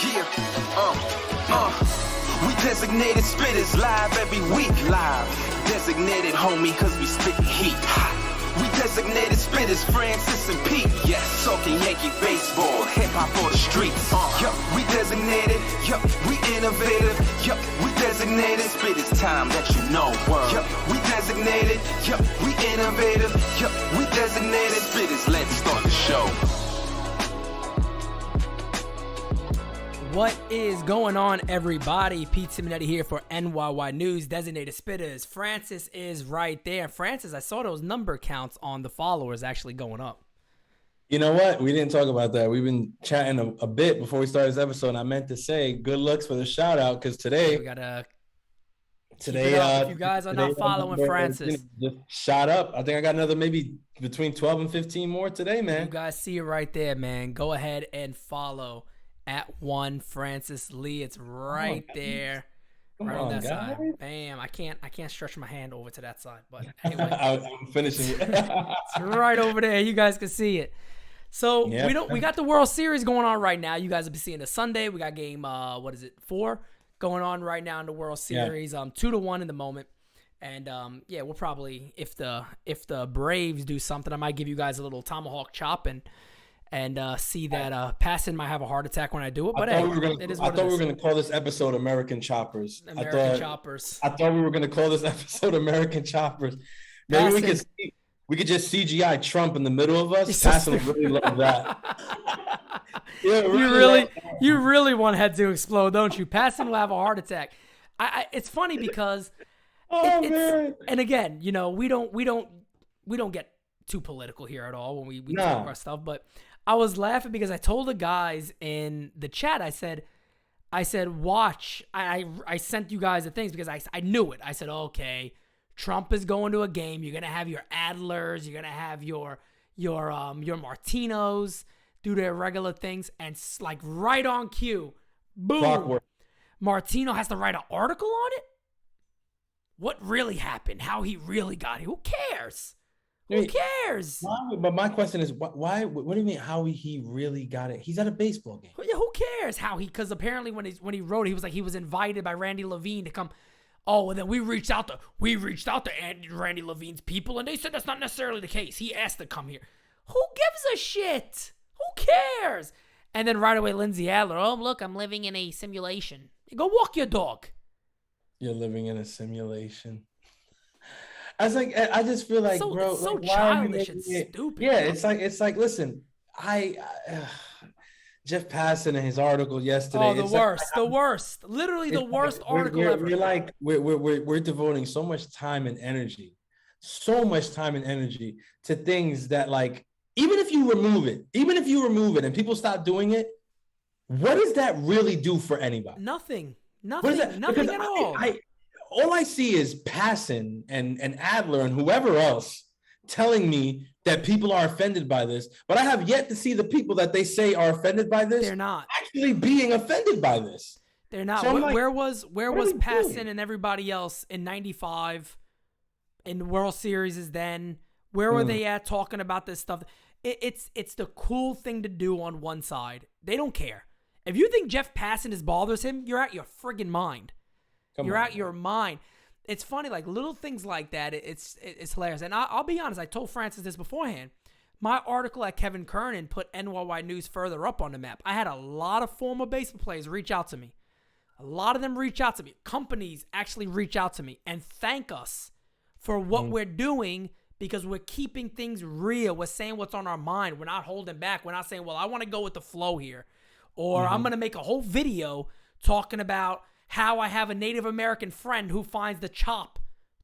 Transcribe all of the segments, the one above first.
Yeah, we designated spitters live every week. Live, designated homie, cause we spit heat. We designated spitters, Francis and Pete. Yes, talking Yankee baseball, hip-hop for the streets. Yup, we designated, yup, we innovative. Yup, we designated, spitters time that you know. Yup, we designated, yup, we innovative. Yup, we designated, spitters, let's start the show. What is going on, everybody? Pete Simonetti here for NYY News, Designated Spittaz. Francis is right there. Francis, I saw those number counts on the followers actually going up. You know what? We didn't talk about that. We've been chatting a bit before we started this episode, and I meant to say good looks for the shout out because today we gotta if you guys are not following Francis, just shot up. I think I got another maybe between 12 and 15 more today, man. You guys see it right there, man. Go ahead and follow at one Francis Lee. It's right there. Right on that side. Bam. I can't stretch my hand over to that side, but anyway. I'm finishing it. It's right over there. You guys can see it. So we got the World Series going on right now. You guys will be seeing it Sunday. We got game 4 going on right now in the World Series. 2-1 in the moment. And we'll probably, if the Braves do something, I might give you guys a little tomahawk chop and see that Passan might have a heart attack when I do it. But I thought we were going to call this episode American Choppers. Choppers. I thought we were going to call this episode American Choppers. Maybe we could just CGI Trump in the middle of us. Passan would really love that. You really want head to explode, don't you? Passan will have a heart attack. It's funny because man. And again, you know, we don't get too political here at all when we talk about stuff, but I was laughing because I told the guys in the chat, I said, watch. I sent you guys the things because I knew it. I said, okay, Trump is going to a game. You're gonna have your Adlers. You're gonna have your Martinos do their regular things, and like right on cue, boom. Clockwork. Martino has to write an article on it. What really happened? How he really got it? Who cares? Who cares? But my question is, why? What do you mean? How he really got it? He's at a baseball game. Yeah, who cares how he? Because apparently when he wrote it, he was like he was invited by Randy Levine to come. Oh, and then we reached out to Randy Levine's people, and they said that's not necessarily the case. He asked to come here. Who gives a shit? Who cares? And then right away, Lindsay Adler. Oh, look, I'm living in a simulation. Go walk your dog. You're living in a simulation. I just feel like, bro, so like, childish and stupid. Yeah, it's like, listen, Jeff Passan in his article yesterday. Oh, the worst, literally the worst article ever. We're devoting so much time and energy to things that, like, even if you remove it and people stop doing it, what does that really do for anybody? Nothing at all. All I see is Passan and Adler and whoever else telling me that people are offended by this, but I have yet to see the people that they say are offended by this. They're not actually being offended by this. They're not. So where was Passan and everybody else in '95 in the World Series? Then where were they at talking about this stuff? It's the cool thing to do on one side. They don't care. If you think Jeff Passan bothers him, you're out your friggin' mind. You're out your mind. It's funny, like little things like that. It's hilarious. And I'll be honest. I told Francis this beforehand. My article at Kevin Kernan put NYY News further up on the map. I had a lot of former baseball players reach out to me. A lot of them reach out to me. Companies actually reach out to me and thank us for what we're doing because we're keeping things real. We're saying what's on our mind. We're not holding back. We're not saying, well, I want to go with the flow here. Or I'm going to make a whole video talking about how I have a Native American friend who finds the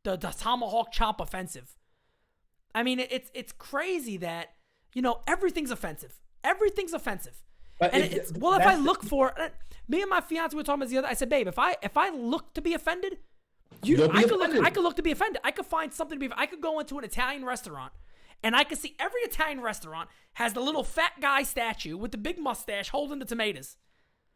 tomahawk chop offensive. I mean, it's crazy that, you know, everything's offensive. Everything's offensive. But and if I look for me and my fiance were talking about the other. I said, babe, if I look to be offended, I could look to be offended. I could find something to be. I could go into an Italian restaurant, and I could see every Italian restaurant has the little fat guy statue with the big mustache holding the tomatoes.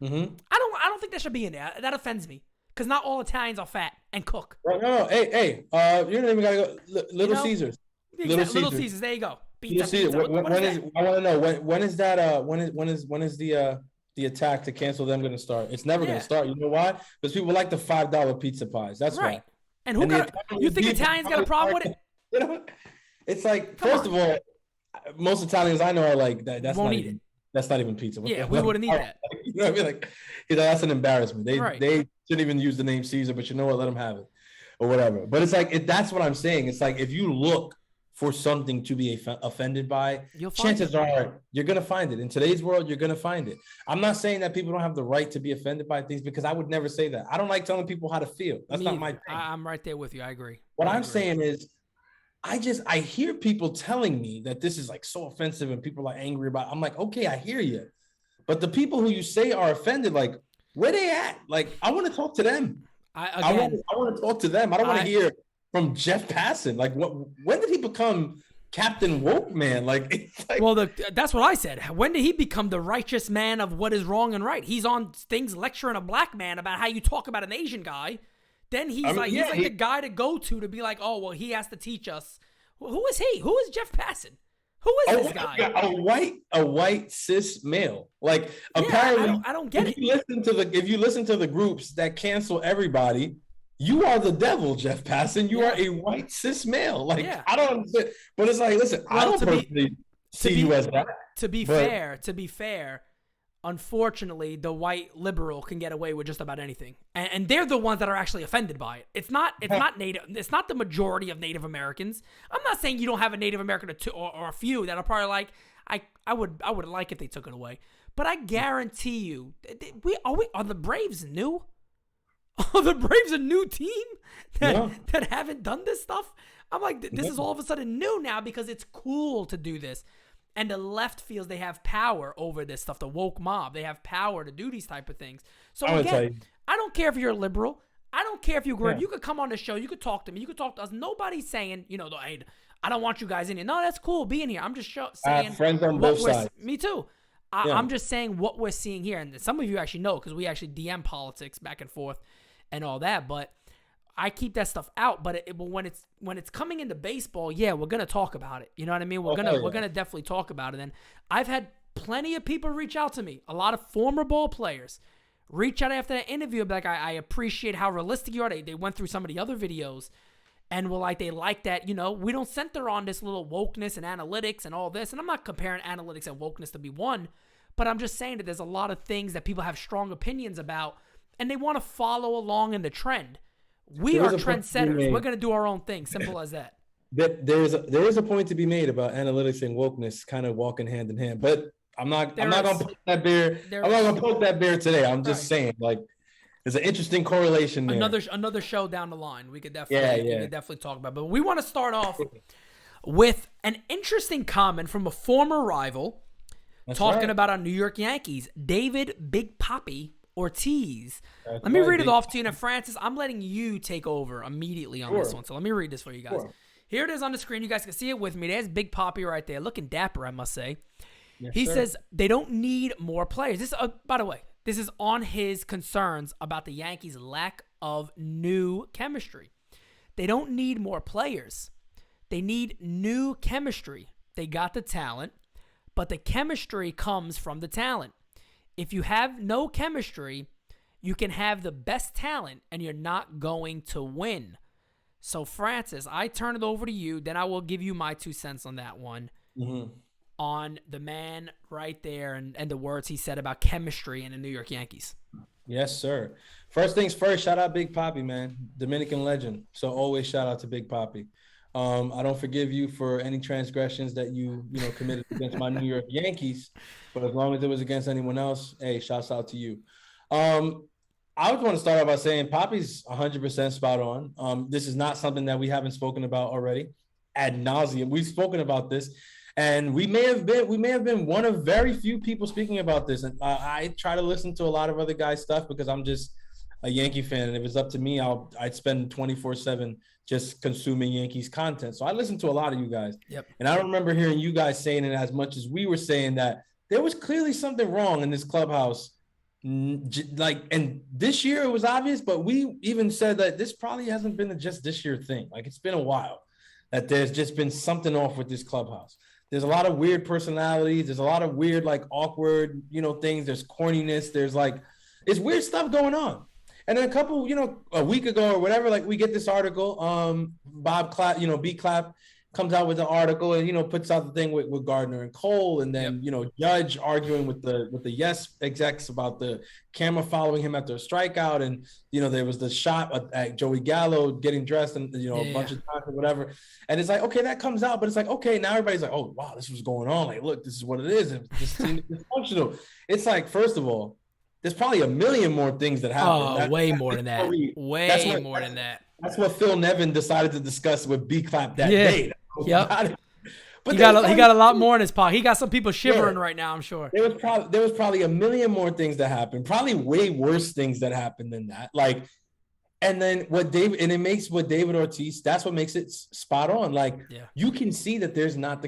Mm-hmm. I don't think that should be in there. That offends me because not all Italians are fat and cook. No. Hey, you don't even gotta go. Little Caesars. Little Caesars. There you go. Pizza. I want to know when is that? When is the the attack to cancel them going to start? It's never going to start. You know why? Because people like the $5 pizza pies. That's right. Why. And you think Italians got a problem with it? You know, it's like, first of all, most Italians I know are like that. That's not even. That's not even pizza. Yeah, we wouldn't eat that. You know what I mean? Like, that's an embarrassment. They shouldn't even use the name Caesar, but you know what? Let them have it, or whatever. But it's like that's what I'm saying. It's like if you look for something to be offended by, chances are you're gonna find it. In today's world, you're gonna find it. I'm not saying that people don't have the right to be offended by things, because I would never say that. I don't like telling people how to feel. That's not my thing. I'm right there with you. I agree. What I'm saying is, I hear people telling me that this is like so offensive and people are angry about it. I'm like, okay, I hear you. But the people who you say are offended, like, where they at? Like, I want to talk to them. I want to talk to them. I don't want to hear from Jeff Passan. Like, when did he become Captain Woke Man? Like, it's like, well, that's what I said. When did he become the righteous man of what is wrong and right? He's on things lecturing a black man about how you talk about an Asian guy. Then he's like the guy to go to be like, oh, well, he has to teach us. Well, who is he? Who is Jeff Passan? Who is this guy? A white cis male. Like, apparently, I don't get it. If you listen to the groups that cancel everybody, you are the devil, Jeff Passan. You are a white cis male. Like, I don't understand. But it's like, listen, I don't personally see you as that. To be fair, unfortunately, the white liberal can get away with just about anything, and they're the ones that are actually offended by it. It's not native. It's not the majority of Native Americans. I'm not saying you don't have a Native American or two or a few that are probably like, I would like if they took it away, but I guarantee you, are the Braves new? Are the Braves a new team that haven't done this stuff? I'm like, this is all of a sudden new now because it's cool to do this. And the left feels they have power over this stuff. The woke mob, they have power to do these type of things. So again, I don't care if you're a liberal. I don't care if you agree. You could come on the show. You could talk to me. You could talk to us. Nobody's saying, hey, I don't want you guys in here. No, that's cool. Be in here. I'm just saying. Friends on both sides. Me too. I'm just saying what we're seeing here. And some of you actually know because we actually DM politics back and forth and all that. But I keep that stuff out, but when it's coming into baseball, we're gonna talk about it. You know what I mean? We're gonna definitely talk about it. And I've had plenty of people reach out to me. A lot of former ball players reach out after that interview and be like, I appreciate how realistic you are. They went through some of the other videos and were like, they like that. We don't center on this little wokeness and analytics and all this. And I'm not comparing analytics and wokeness to be one, but I'm just saying that there's a lot of things that people have strong opinions about, and they want to follow along in the trend. We are trendsetters. We're going to do our own thing. Simple as that. There is a point to be made about analytics and wokeness kind of walking hand in hand. But I'm not going to poke that bear. I'm not going to poke that bear today. I'm just saying, like, there's an interesting correlation there. Another show down the line. We could definitely talk about. But we want to start off with an interesting comment from a former rival talking about our New York Yankees, David Big Papi Ortiz. Let me read it off to you. And Francis, I'm letting you take over immediately on this one. So let me read this for you guys. Here it is on the screen. You guys can see it with me. There's Big Papi right there. Looking dapper, I must say. He says they don't need more players. This, by the way, this is on his concerns about the Yankees' lack of new chemistry. They don't need more players. They need new chemistry. They got the talent, but the chemistry comes from the talent. If you have no chemistry, you can have the best talent and you're not going to win. So, Francis, I turn it over to you. Then I will give you my 2 cents on that one. On the man right there and the words he said about chemistry in the New York Yankees. Yes, sir. First things first, shout out Big Papi, man. Dominican legend. So always shout out to Big Papi. I don't forgive you for any transgressions that you committed against my New York Yankees, but as long as it was against anyone else, hey, shouts out to you. I would want to start off by saying Papi's 100% spot on. This is not something that we haven't spoken about already ad nauseum. We've spoken about this, and we may have been one of very few people speaking about this. And I try to listen to a lot of other guys' stuff because I'm just a Yankee fan, and if it's up to me, I'd spend 24/7 just consuming Yankees content. So I listen to a lot of you guys. Yep. And I don't remember hearing you guys saying it as much as we were saying that there was clearly something wrong in this clubhouse. Like, and this year it was obvious, but we even said that this probably hasn't been just this year thing. Like, it's been a while that there's just been something off with this clubhouse. There's a lot of weird personalities. There's a lot of weird, like awkward, things. There's corniness. There's like, it's weird stuff going on. And then a week ago or whatever, like we get this article. Bob Clapp, B Clapp comes out with an article and puts out the thing with Gardner and Cole, and then Judge arguing with the Yes execs about the camera following him after a strikeout, and there was the shot at Joey Gallo getting dressed and a bunch of times or whatever, and it's like, okay, that comes out, but it's like, okay, now everybody's like, oh wow, this was going on, like look, this is what it is, and this team is dysfunctional. It's like, first of all, there's probably a million more things that happen. Way more than that. Way more than that. That's what Phil Nevin decided to discuss with B Clap that day. Yep. But he got a lot more in his pocket. He got some people shivering right now, I'm sure. There was probably a million more things that happened. Probably way worse things that happened than that. Like, and then it makes what David Ortiz, that's what makes it spot on. Like, you can see that there's not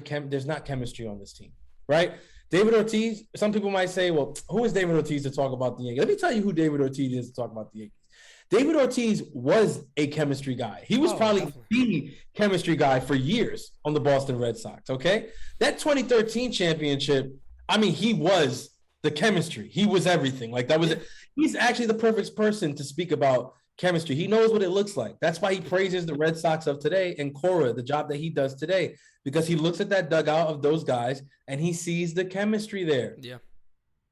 chemistry on this team, right? David Ortiz, some people might say, well, who is David Ortiz to talk about the Yankees? Let me tell you who David Ortiz is to talk about the Yankees. David Ortiz was a chemistry guy. He was probably the chemistry guy for years on the Boston Red Sox, okay? That 2013 championship, I mean, he was the chemistry. He was everything. Like, that was it. He's actually the perfect person to speak about chemistry. He knows what it looks like. That's why he praises the Red Sox of today and Cora, the job that he does today, because he looks at that dugout of those guys and he sees the chemistry there. Yeah.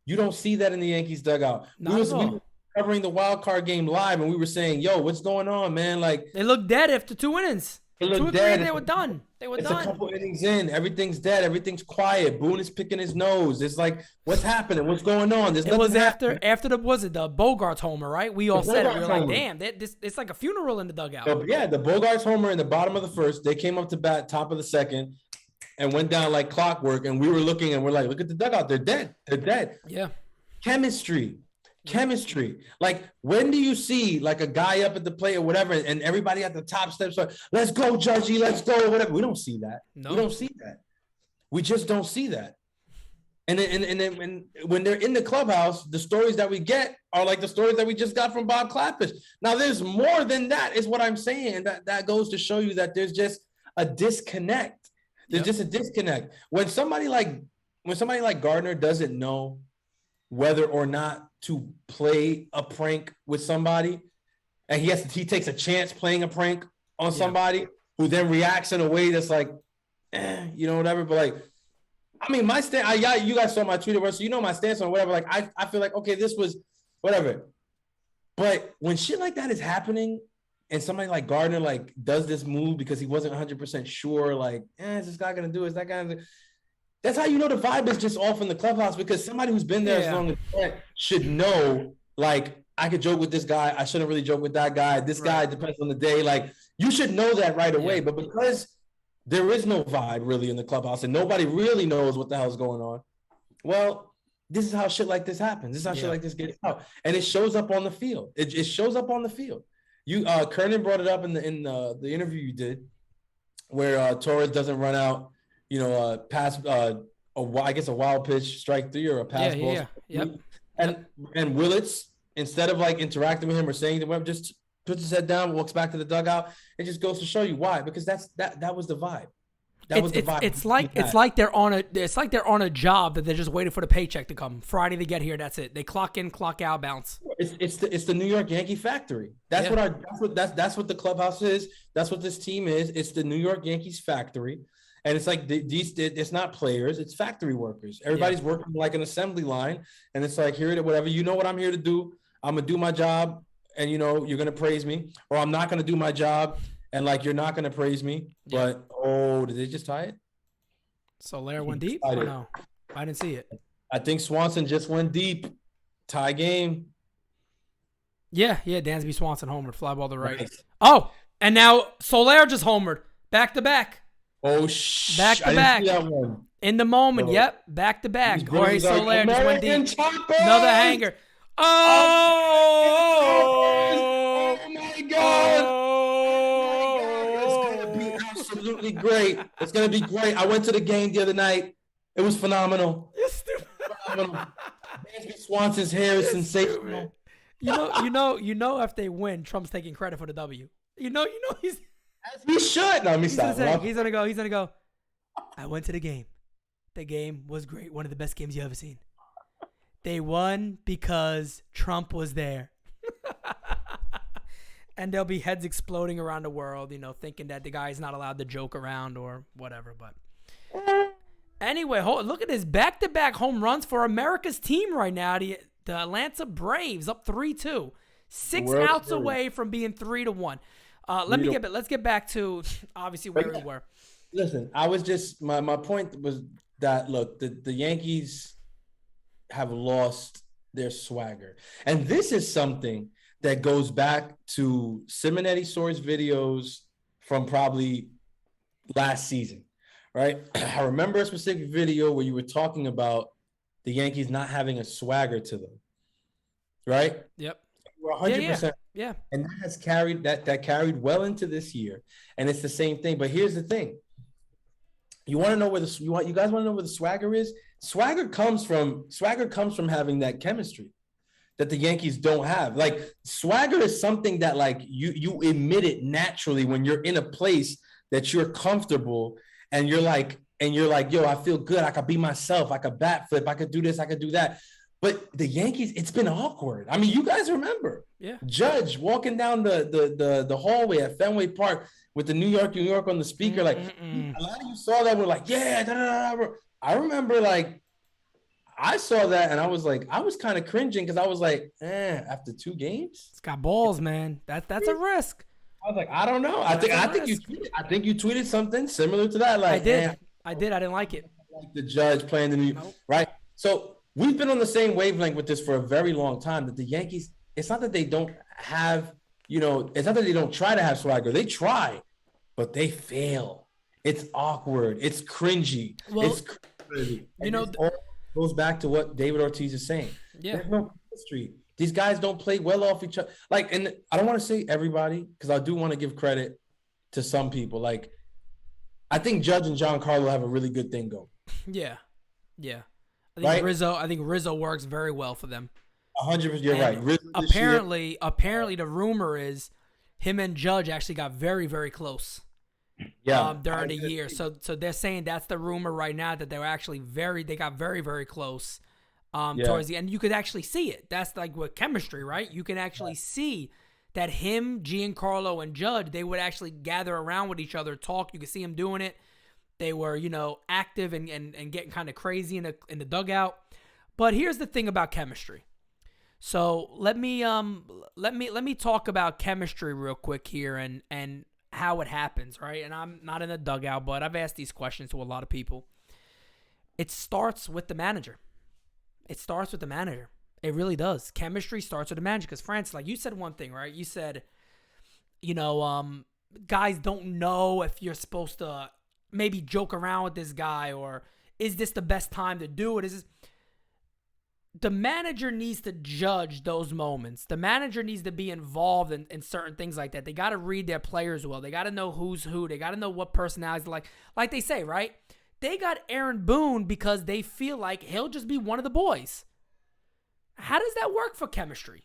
You don't see that in the Yankees dugout. Not at all. Covering the wild card game live, and we were saying, yo, what's going on, man? Like, they looked dead after 2 innings. They looked dead. They were done. It's a couple innings in. Everything's dead. Everything's quiet. Boone is picking his nose. It's like, what's happening? What's going on? It was after the Bogarts homer, right? We all said it. We were like, damn, it's like a funeral in the dugout. So, the Bogarts homer in the bottom of the first. They came up to bat, top of the second, and went down like clockwork. And we were looking, and we're like, look at the dugout. They're dead. They're dead. Yeah. Chemistry. Like, when do you see like a guy up at the plate or whatever, and everybody at the top steps like, let's go, Judgy, let's go, whatever? We don't see that. No. We don't see that. We just don't see that. And then when they're in the clubhouse, the stories that we get are like the stories that we just got from Bob Clappish. Now, there's more than that, is what I'm saying. And that goes to show you that there's just a disconnect. There's just a disconnect. When somebody like Gardner doesn't know whether or not to play a prank with somebody, and he takes a chance playing a prank on somebody who then reacts in a way that's like, whatever. But like, I mean, my stance, you guys saw my Twitter, so my stance on whatever. Like, I feel like, okay, this was whatever. But when shit like that is happening, and somebody like Gardner like does this move because he wasn't 100% sure, like, is this guy gonna do it? Is that guy gonna do it? That's how you know the vibe is just off in the clubhouse, because somebody who's been there as long as that should know, like, I could joke with this guy. I shouldn't really joke with that guy. This guy depends on the day. Like, you should know that right away. But because there is no vibe really in the clubhouse and nobody really knows what the hell's going on, well, this is how shit like this happens. This is how shit like this gets out. And it shows up on the field. It shows up on the field. Kernan brought it up in the interview you did, where Torres doesn't run out, pass a wild pitch, strike three, or a pass ball. Yep. And Willits, instead of like interacting with him or saying to him, just puts his head down, walks back to the dugout. It just goes to show you why, because that was the vibe. It's like they're on a job that they're just waiting for the paycheck to come. Friday they get here, that's it. They clock in, clock out, bounce. It's the New York Yankee factory. That's what the clubhouse is. That's what this team is. It's the New York Yankees factory. And it's like it's not players, it's factory workers. Everybody's working like an assembly line, and it's like, here, whatever. You know what I'm here to do. I'm gonna do my job, and you're gonna praise me, or I'm not gonna do my job, and like you're not gonna praise me. Yeah. But did they just tie it? Soler went deep? Or no, I didn't see it. I think Swanson just went deep. Tie game. Yeah. Dansby Swanson homered, fly ball to right. Nice. Oh, and now Soler just homered, back to back. Oh, back to back. In the moment, back to back. Jorge Soler just went deep. Another hanger. Oh my God. It's going to be absolutely great. It's going to be great. I went to the game the other night. It was phenomenal. You're stupid. Phenomenal. Dansby Swanson's hair is sensational. You know, if they win, Trump's taking credit for the W. You know, he's. As we should. No, let me stop. He's gonna go. I went to the game. The game was great. One of the best games you ever seen. They won because Trump was there. And there'll be heads exploding around the world, thinking that the guy's not allowed to joke around or whatever. But anyway, look at this back-to-back home runs for America's team right now. The Atlanta Braves up 3-2. 6 outs away from being 3-1. Let's get back to obviously where we were. Listen, I was just my point was that look, the Yankees have lost their swagger, and this is something that goes back to Simonetti Source videos from probably last season, right? I remember a specific video where you were talking about the Yankees not having a swagger to them, right? Yep. We're 100%. Yeah. And that has carried that carried well into this year, and it's the same thing. But here's the thing: you want to know where you guys want to know where the swagger is? Swagger comes from having that chemistry that the Yankees don't have. Like, swagger is something that like you emit it naturally when you're in a place that you're comfortable and you're like, yo, I feel good. I could be myself. I could bat flip. I could do this. I could do that. But the Yankees, it's been awkward. I mean, you guys remember, Judge walking down the hallway at Fenway Park with the New York on the speaker. Like, a lot of you saw that. We're like, yeah, da, da, da. I remember, like, I saw that and I was kind of cringing because I was like, after 2 games, it's got balls, man. That's a risk. I was like, I don't know. I think you tweeted something similar to that. Like, I did. I didn't like it. Like the Judge playing the new right. So we've been on the same wavelength with this for a very long time. That the Yankees, it's not that they don't have, it's not that they don't try to have swagger. They try, but they fail. It's awkward. It's cringy. Well, it's cringy. Goes back to what David Ortiz is saying. Yeah. There's no chemistry. These guys don't play well off each other. Like, and I don't want to say everybody, because I do want to give credit to some people. Like, I think Judge and Giancarlo have a really good thing going. Yeah. I think Rizzo works very well for them. 100%. You're right. Rizzo apparently, the rumor is him and Judge actually got very, very close. Yeah. During the year. So they're saying that's the rumor right now, that they got very, very close towards the end. You could actually see it. That's like with chemistry, right? You can actually see that him, Giancarlo, and Judge, they would actually gather around with each other, talk. You could see him doing it. They were, active and getting kind of crazy in the dugout. But here's the thing about chemistry. So let me talk about chemistry real quick here and how it happens, right? And I'm not in the dugout, but I've asked these questions to a lot of people. It starts with the manager. It really does. Chemistry starts with the manager. Because, France, like you said one thing, right? You said, guys don't know if you're supposed to maybe joke around with this guy, or is this the best time to do it? The manager needs to judge those moments. The manager needs to be involved in certain things like that. They got to read their players well. They got to know who's who. They got to know what personalities like. Like they say, right? They got Aaron Boone because they feel like he'll just be one of the boys. How does that work for chemistry?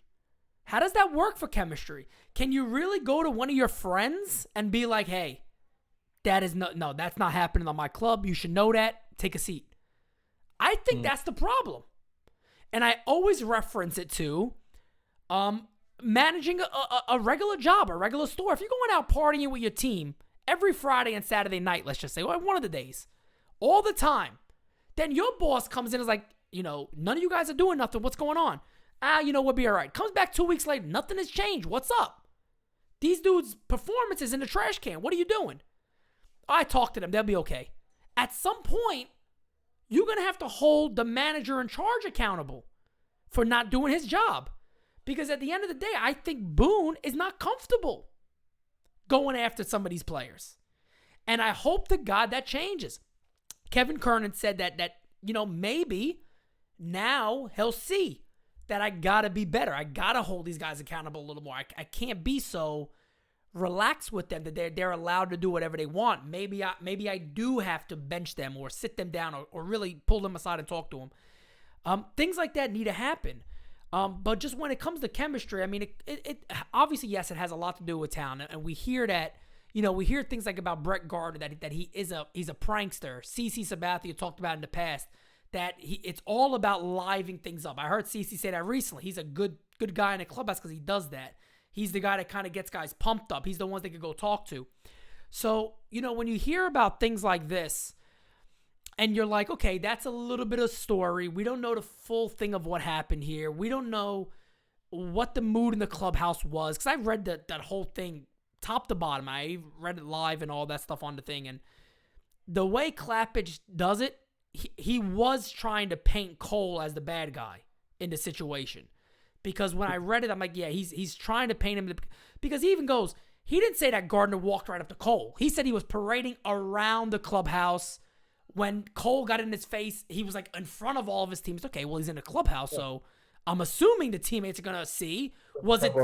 Can you really go to one of your friends and be like, hey, that's not happening on my club. You should know that. Take a seat. I think that's the problem. And I always reference it to managing a regular job, a regular store. If you're going out partying with your team every Friday and Saturday night, let's just say, or one of the days, all the time, then your boss comes in and is like, none of you guys are doing nothing. What's going on? We'll be all right. Comes back 2 weeks later, nothing has changed. What's up? These dudes' performances in the trash can. What are you doing? I talk to them. They'll be okay. At some point, you're going to have to hold the manager in charge accountable for not doing his job. Because at the end of the day, I think Boone is not comfortable going after some of these players. And I hope to God that changes. Kevin Kernan said that maybe now he'll see that I got to be better. I got to hold these guys accountable a little more. I can't be so relaxed with them that they're allowed to do whatever they want. Maybe I do have to bench them or sit them down or really pull them aside and talk to them. Things like that need to happen. But just when it comes to chemistry, I mean, it obviously, yes, it has a lot to do with talent. And we hear that, we hear things like about Brett Gardner that he's a prankster. CC Sabathia talked about in the past that it's all about livening things up. I heard CC say that recently. He's a good guy in the clubhouse because he does that. He's the guy that kind of gets guys pumped up. He's the ones they could go talk to. So, when you hear about things like this and you're like, okay, that's a little bit of story. We don't know the full thing of what happened here. We don't know what the mood in the clubhouse was, because I read that whole thing top to bottom. I read it live and all that stuff on the thing. And the way Clappage does it, he was trying to paint Cole as the bad guy in the situation. Because when I read it, I'm like, yeah, he's trying to paint him. Because he even goes, he didn't say that Gardner walked right up to Cole. He said he was parading around the clubhouse. When Cole got in his face, he was like in front of all of his teams. Okay, well, he's in a clubhouse, so I'm assuming the teammates are going to see. Was it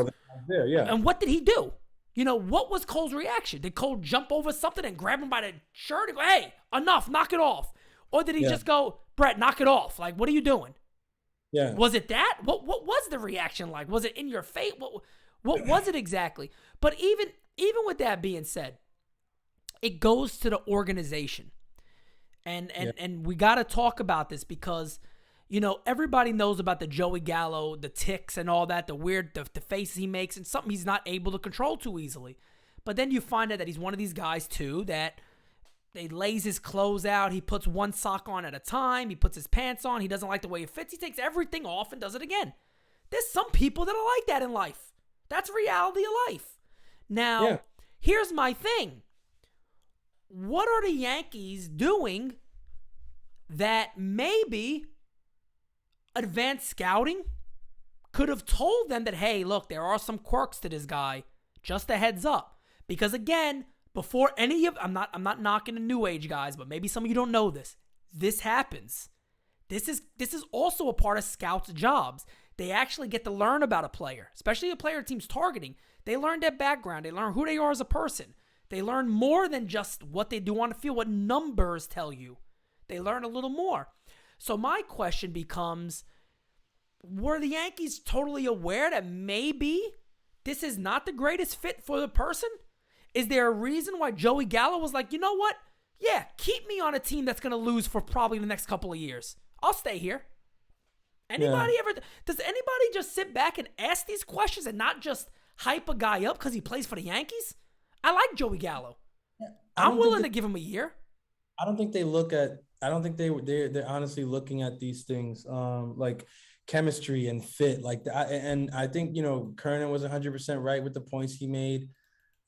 there? Yeah. And what did he do? What was Cole's reaction? Did Cole jump over something and grab him by the shirt and go, hey, enough, knock it off? Or did he just go, Brett, knock it off? Like, what are you doing? Yeah. Was it that? What was the reaction like? Was it in your face? What was it exactly? But even with that being said, it goes to the organization. And we got to talk about this because, everybody knows about the Joey Gallo, the tics and all that, the faces he makes, and something he's not able to control too easily. But then you find out that he's one of these guys, too, that they lays his clothes out. He puts one sock on at a time. He puts his pants on. He doesn't like the way it fits. He takes everything off and does it again. There's some people that are like that in life. That's reality of life. Now, here's my thing. What are the Yankees doing that maybe advanced scouting could have told them that, hey, look, there are some quirks to this guy. Just a heads up. Because again, before any of, I'm not knocking the new age guys, but maybe some of you don't know this. This happens. This is also a part of scouts' jobs. They actually get to learn about a player, especially a player team's targeting. They learn their background. They learn who they are as a person. They learn more than just what they do on the field, what numbers tell you. They learn a little more. So my question becomes, were the Yankees totally aware that maybe this is not the greatest fit for the person? Is there a reason why Joey Gallo was like, you know what? Yeah, keep me on a team that's going to lose for probably the next couple of years. I'll stay here. Does anybody just sit back and ask these questions and not just hype a guy up because he plays for the Yankees? I like Joey Gallo. I'm willing to give him a year. I don't think they're honestly looking at these things like chemistry and fit like that. And I think, Kernan was 100% right with the points he made.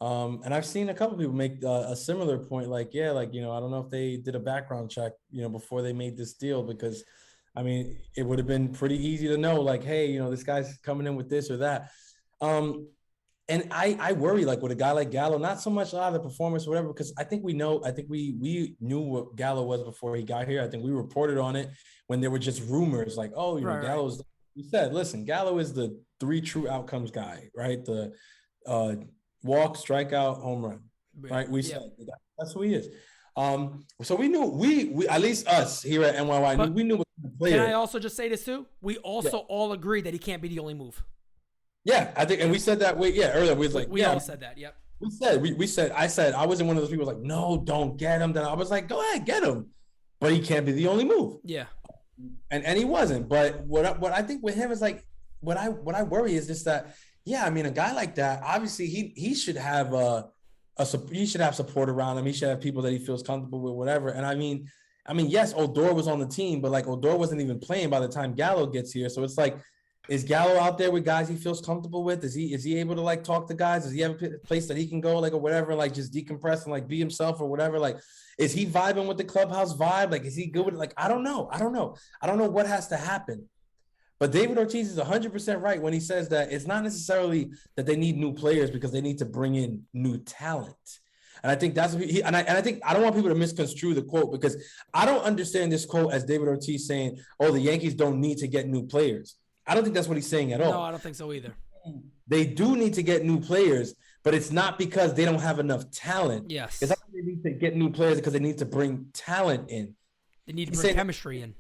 And I've seen a couple people make a similar point, I don't know if they did a background check, before they made this deal, because it would have been pretty easy to know, hey, this guy's coming in with this or that. And I worry, with a guy like Gallo, not so much a lot of the performance or whatever, because I think we knew what Gallo was before he got here. I think we reported on it when there were just rumors Gallo's, we said, listen, Gallo is the 3 true outcomes guy, right? The walk, strikeout, home run, right? We said that's who he is. So we knew, we at least us here at NYY, we knew what the player. Can I also just say this too? We also all agree that he can't be the only move. Yeah, I think, and we said that earlier. We was like, we all said that. Yep. I said I wasn't one of those people like, no, don't get him. Then I was like, go ahead, get him, but he can't be the only move. Yeah, and he wasn't. But what I think with him is what I worry is just that. Yeah, a guy like that, obviously he should have he should have support around him. He should have people that he feels comfortable with, whatever. And yes, Odor was on the team, but Odor wasn't even playing by the time Gallo gets here. So it's is Gallo out there with guys he feels comfortable with? Is he able to talk to guys? Does he have a place that he can go or whatever, just decompress and be himself or whatever? Is he vibing with the clubhouse vibe? Is he good with it? I don't know. I don't know what has to happen. But David Ortiz is 100% right when he says that it's not necessarily that they need new players because they need to bring in new talent. And I think that's what I think I don't want people to misconstrue the quote, because I don't understand this quote as David Ortiz saying, oh, the Yankees don't need to get new players. I don't think that's what he's saying at all. No, I don't think so either. They do need to get new players, but it's not because they don't have enough talent. Yes. It's not that they need to get new players because they need to bring talent in. They need to bring chemistry in.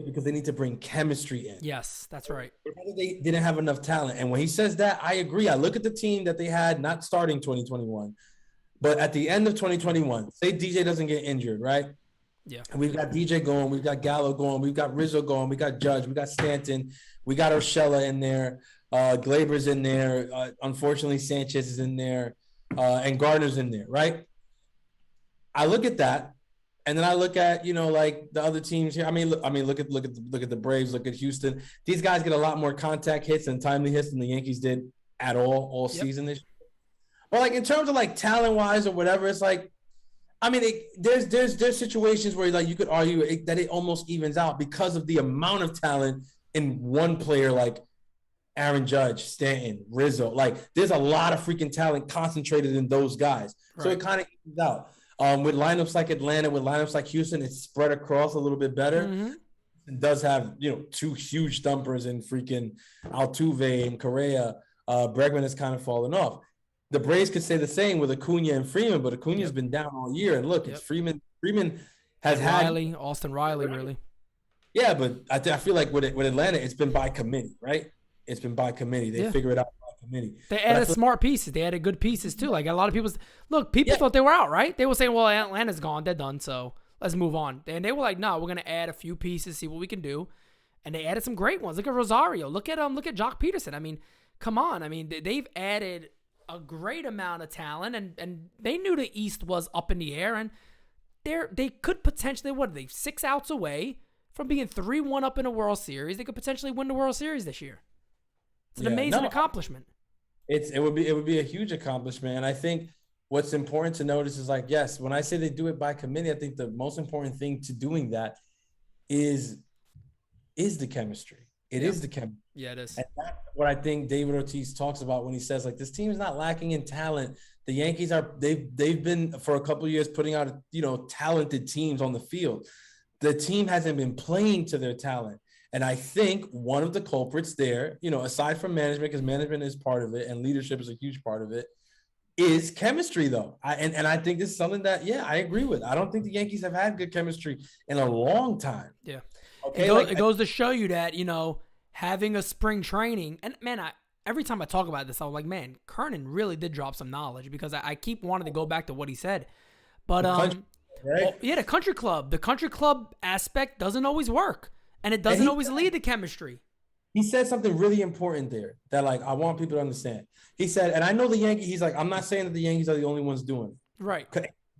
Because they need to bring chemistry in. Yes, that's right. They didn't have enough talent. And when he says that, I agree. I look at the team that they had not starting 2021. But at the end of 2021, say DJ doesn't get injured, right? Yeah. And we've got DJ going, we've got Gallo going, we've got Rizzo going, we got Judge, we got Stanton, we got Urshela in there, Glaber's in there, unfortunately Sanchez is in there, and Gardner's in there, right? I look at that, and then I look at, you know, like the other teams here. Look at the Braves, look at Houston. These guys get a lot more contact hits and timely hits than the Yankees did at all season this year. But like in terms of like talent wise or whatever, it's like, I mean, there's situations where like you could argue that it almost evens out because of the amount of talent in one player like Aaron Judge, Stanton, Rizzo. Like there's a lot of freaking talent concentrated in those guys. Right. So it kind of evens out. With lineups like Atlanta, with lineups like Houston, it's spread across a little bit better. Mm-hmm. It does have, you know, two huge thumpers in freaking Altuve and Correa. Bregman has kind of fallen off. The Braves could say the same with Acuna and Freeman, but Acuna's been down all year. And look, it's Freeman. Freeman has had Austin Riley, really. Yeah, but I feel like with Atlanta, it's been by committee, right? It's been by committee. They figure it out by committee. They added smart pieces. They added good pieces too. Like a lot of people thought they were out, right? They were saying, "Well, Atlanta's gone. They're done. So let's move on." And they were like, "No, we're gonna add a few pieces, see what we can do." And they added some great ones. Look at Rosario. Look at Jock Peterson. I mean, come on. I mean, they've added a great amount of talent, and they knew the East was up in the air, and they could potentially, 6 outs away from being 3-1 up in a World Series. They could potentially win the World Series this year. It's an amazing accomplishment. It would be a huge accomplishment, and I think what's important to notice is like, yes, when I say they do it by committee, I think the most important thing to doing that is the chemistry. It is the chemistry. Yeah, it is. And that's what I think David Ortiz talks about when he says, like, this team is not lacking in talent. The Yankees they've been for a couple of years putting out, you know, talented teams on the field. The team hasn't been playing to their talent. And I think one of the culprits there, you know, aside from management, because management is part of it and leadership is a huge part of it, is chemistry, though. And I think this is something that, I agree with. I don't think the Yankees have had good chemistry in a long time. Yeah. Okay. It goes to show you that, you know, having a spring training, and man, every time I talk about this, I was like, man, Kernan really did drop some knowledge, because I keep wanting to go back to what he said. But the country club aspect doesn't always work, and it doesn't always lead to chemistry. He said something really important there that, like, I want people to understand. He said, and I know the Yankees, he's like, I'm not saying that the Yankees are the only ones doing it. Right.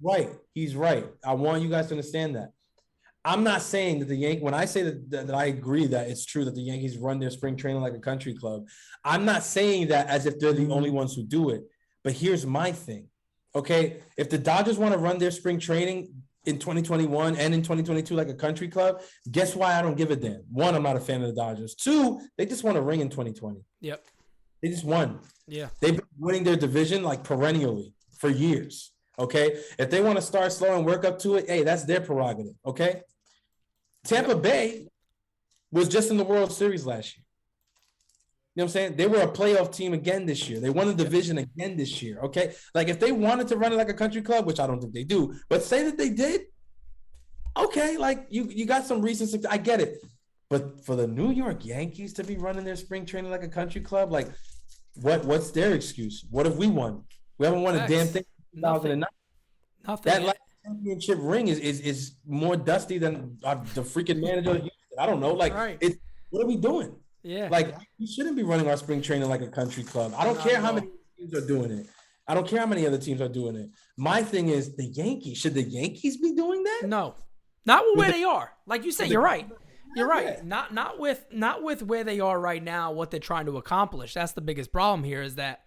Right. He's right. I want you guys to understand that. I'm not saying that the Yankees, when I say that I agree that it's true that the Yankees run their spring training like a country club, I'm not saying that as if they're the only ones who do it. But here's my thing, okay? If the Dodgers want to run their spring training in 2021 and in 2022 like a country club, guess why I don't give a damn? One, I'm not a fan of the Dodgers. Two, they just won a ring in 2020. Yep. They just won. Yeah. They've been winning their division like perennially for years, okay? If they want to start slow and work up to it, hey, that's their prerogative, okay? Tampa Bay was just in the World Series last year. You know what I'm saying? They were a playoff team again this year. They won the division again this year, okay? Like, if they wanted to run it like a country club, which I don't think they do, but say that they did, okay, like, you got some recent success. I get it. But for the New York Yankees to be running their spring training like a country club, like, what's their excuse? What have we won? We haven't won a damn thing in 2009. Nothing. That last championship ring is more dusty than the freaking manager. I don't know. Like, what are we doing? Yeah. Like, we shouldn't be running our spring training like a country club. I don't care how many teams are doing it. I don't care how many other teams are doing it. My thing is the Yankees. Should the Yankees be doing that? No. Not with where they are. Like you said, you're right. You're right. Not with where they are right now, what they're trying to accomplish. That's the biggest problem here, is that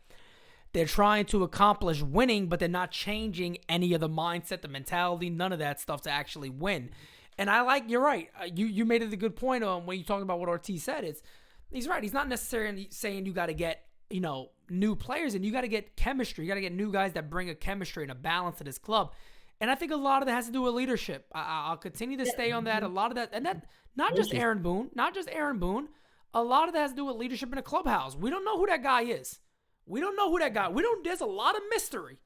they're trying to accomplish winning, but they're not changing any of the mindset, the mentality, none of that stuff to actually win. And you're right. You made it a good point on when you talked about what Ortiz said. He's right. He's not necessarily saying you got to get, you know, new players, and you got to get chemistry. You got to get new guys that bring a chemistry and a balance to this club. And I think a lot of that has to do with leadership. I'll continue to stay on that. A lot of that, and that not just Aaron Boone. A lot of that has to do with leadership in the clubhouse. We don't know who that guy is. There's a lot of mystery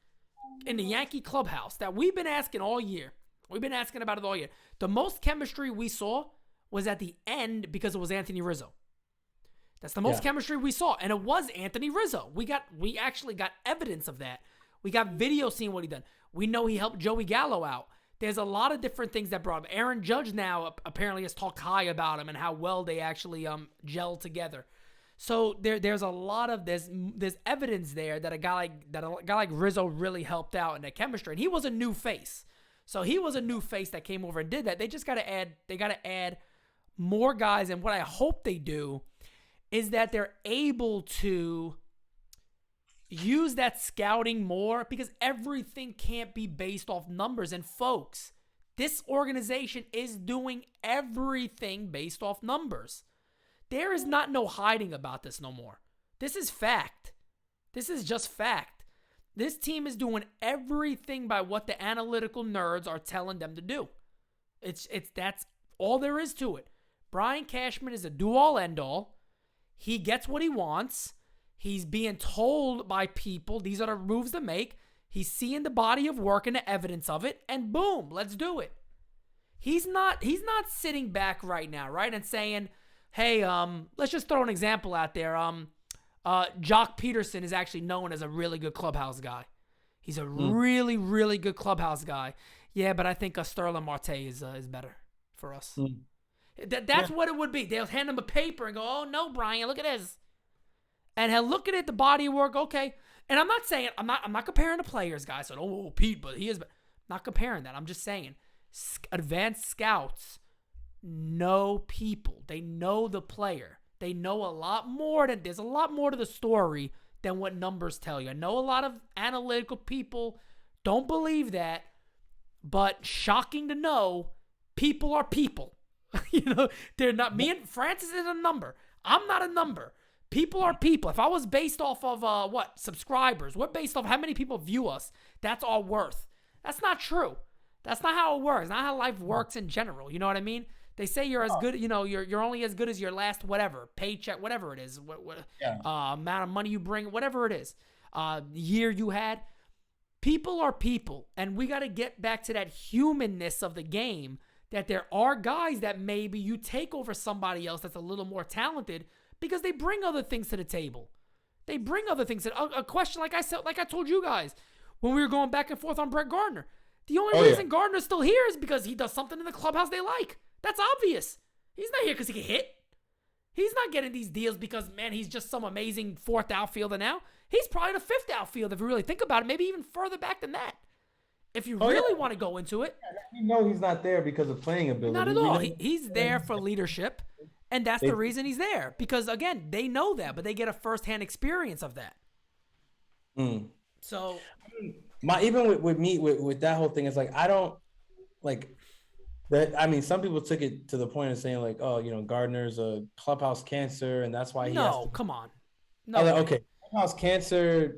in the Yankee clubhouse that we've been asking all year. We've been asking about it all year. The most chemistry we saw was at the end because it was Anthony Rizzo. That's the most chemistry we saw, and it was Anthony Rizzo. We actually got evidence of that We got video seeing what he done. We know he helped Joey Gallo out. There's a lot of different things that brought him. Aaron Judge now apparently has talked high about him and how well they actually gel together. So there's a lot of there's evidence there that a guy like Rizzo really helped out in that chemistry, and he was a new face. So he was a new face that came over and did that. They just got to add more guys, and what I hope they do is that they're able to use that scouting more, because everything can't be based off numbers. And folks, this organization is doing everything based off numbers. There is not no hiding about this no more. This is fact. This is just fact. This team is doing everything by what the analytical nerds are telling them to do. That's all there is to it. Brian Cashman is a do-all, end-all. He gets what he wants. He's being told by people these are the moves to make. He's seeing the body of work and the evidence of it, and boom, let's do it. He's not sitting back right now, right, and saying, hey, let's just throw an example out there. Jock Peterson is actually known as a really good clubhouse guy. He's a really, really good clubhouse guy. Yeah, but I think Sterling Marte is better for us. That's what it would be. They'll hand him a paper and go, oh, no, Brian, look at this. And he'll look at it, the body of work, okay. And I'm not saying, I'm not comparing the players, guys. So, oh, Pete, but he is. I'm not comparing that. I'm just saying, advanced scouts know people. They know the player. They know a lot more. There's a lot more to the story than what numbers tell you. I know a lot of analytical people don't believe that, but shocking to know, people are people. They're not. Me and Francis is a number. I'm not a number. People are people. If I was based off of subscribers, we're based off how many people view us. That's our worth. That's not true. That's not how it works. Not how life works in general. You know what I mean? They say you're as good. You're only as good as your last whatever paycheck, whatever it is, amount of money you bring, whatever it is, year you had. People are people, and we got to get back to that humanness of the game. That there are guys that maybe you take over somebody else that's a little more talented, because they bring other things to the table. They bring other things. A question like I told you guys when we were going back and forth on Brett Gardner. The only reason Gardner's still here is because he does something in the clubhouse they like. That's obvious. He's not here because he can hit. He's not getting these deals because, man, he's just some amazing fourth outfielder now. He's probably the fifth outfielder if you really think about it, maybe even further back than that. If you really want to go into it. You know he's not there because of playing ability. Not at all. He's there for leadership. And that's the reason he's there. Because, again, they know that, but they get a firsthand experience of that. So, even with me, with that whole thing, it's like, I don't, like, that. I mean, some people took it to the point of saying, like, oh, Gardner's a clubhouse cancer, and that's why he has to. Come on. No. Okay, clubhouse cancer,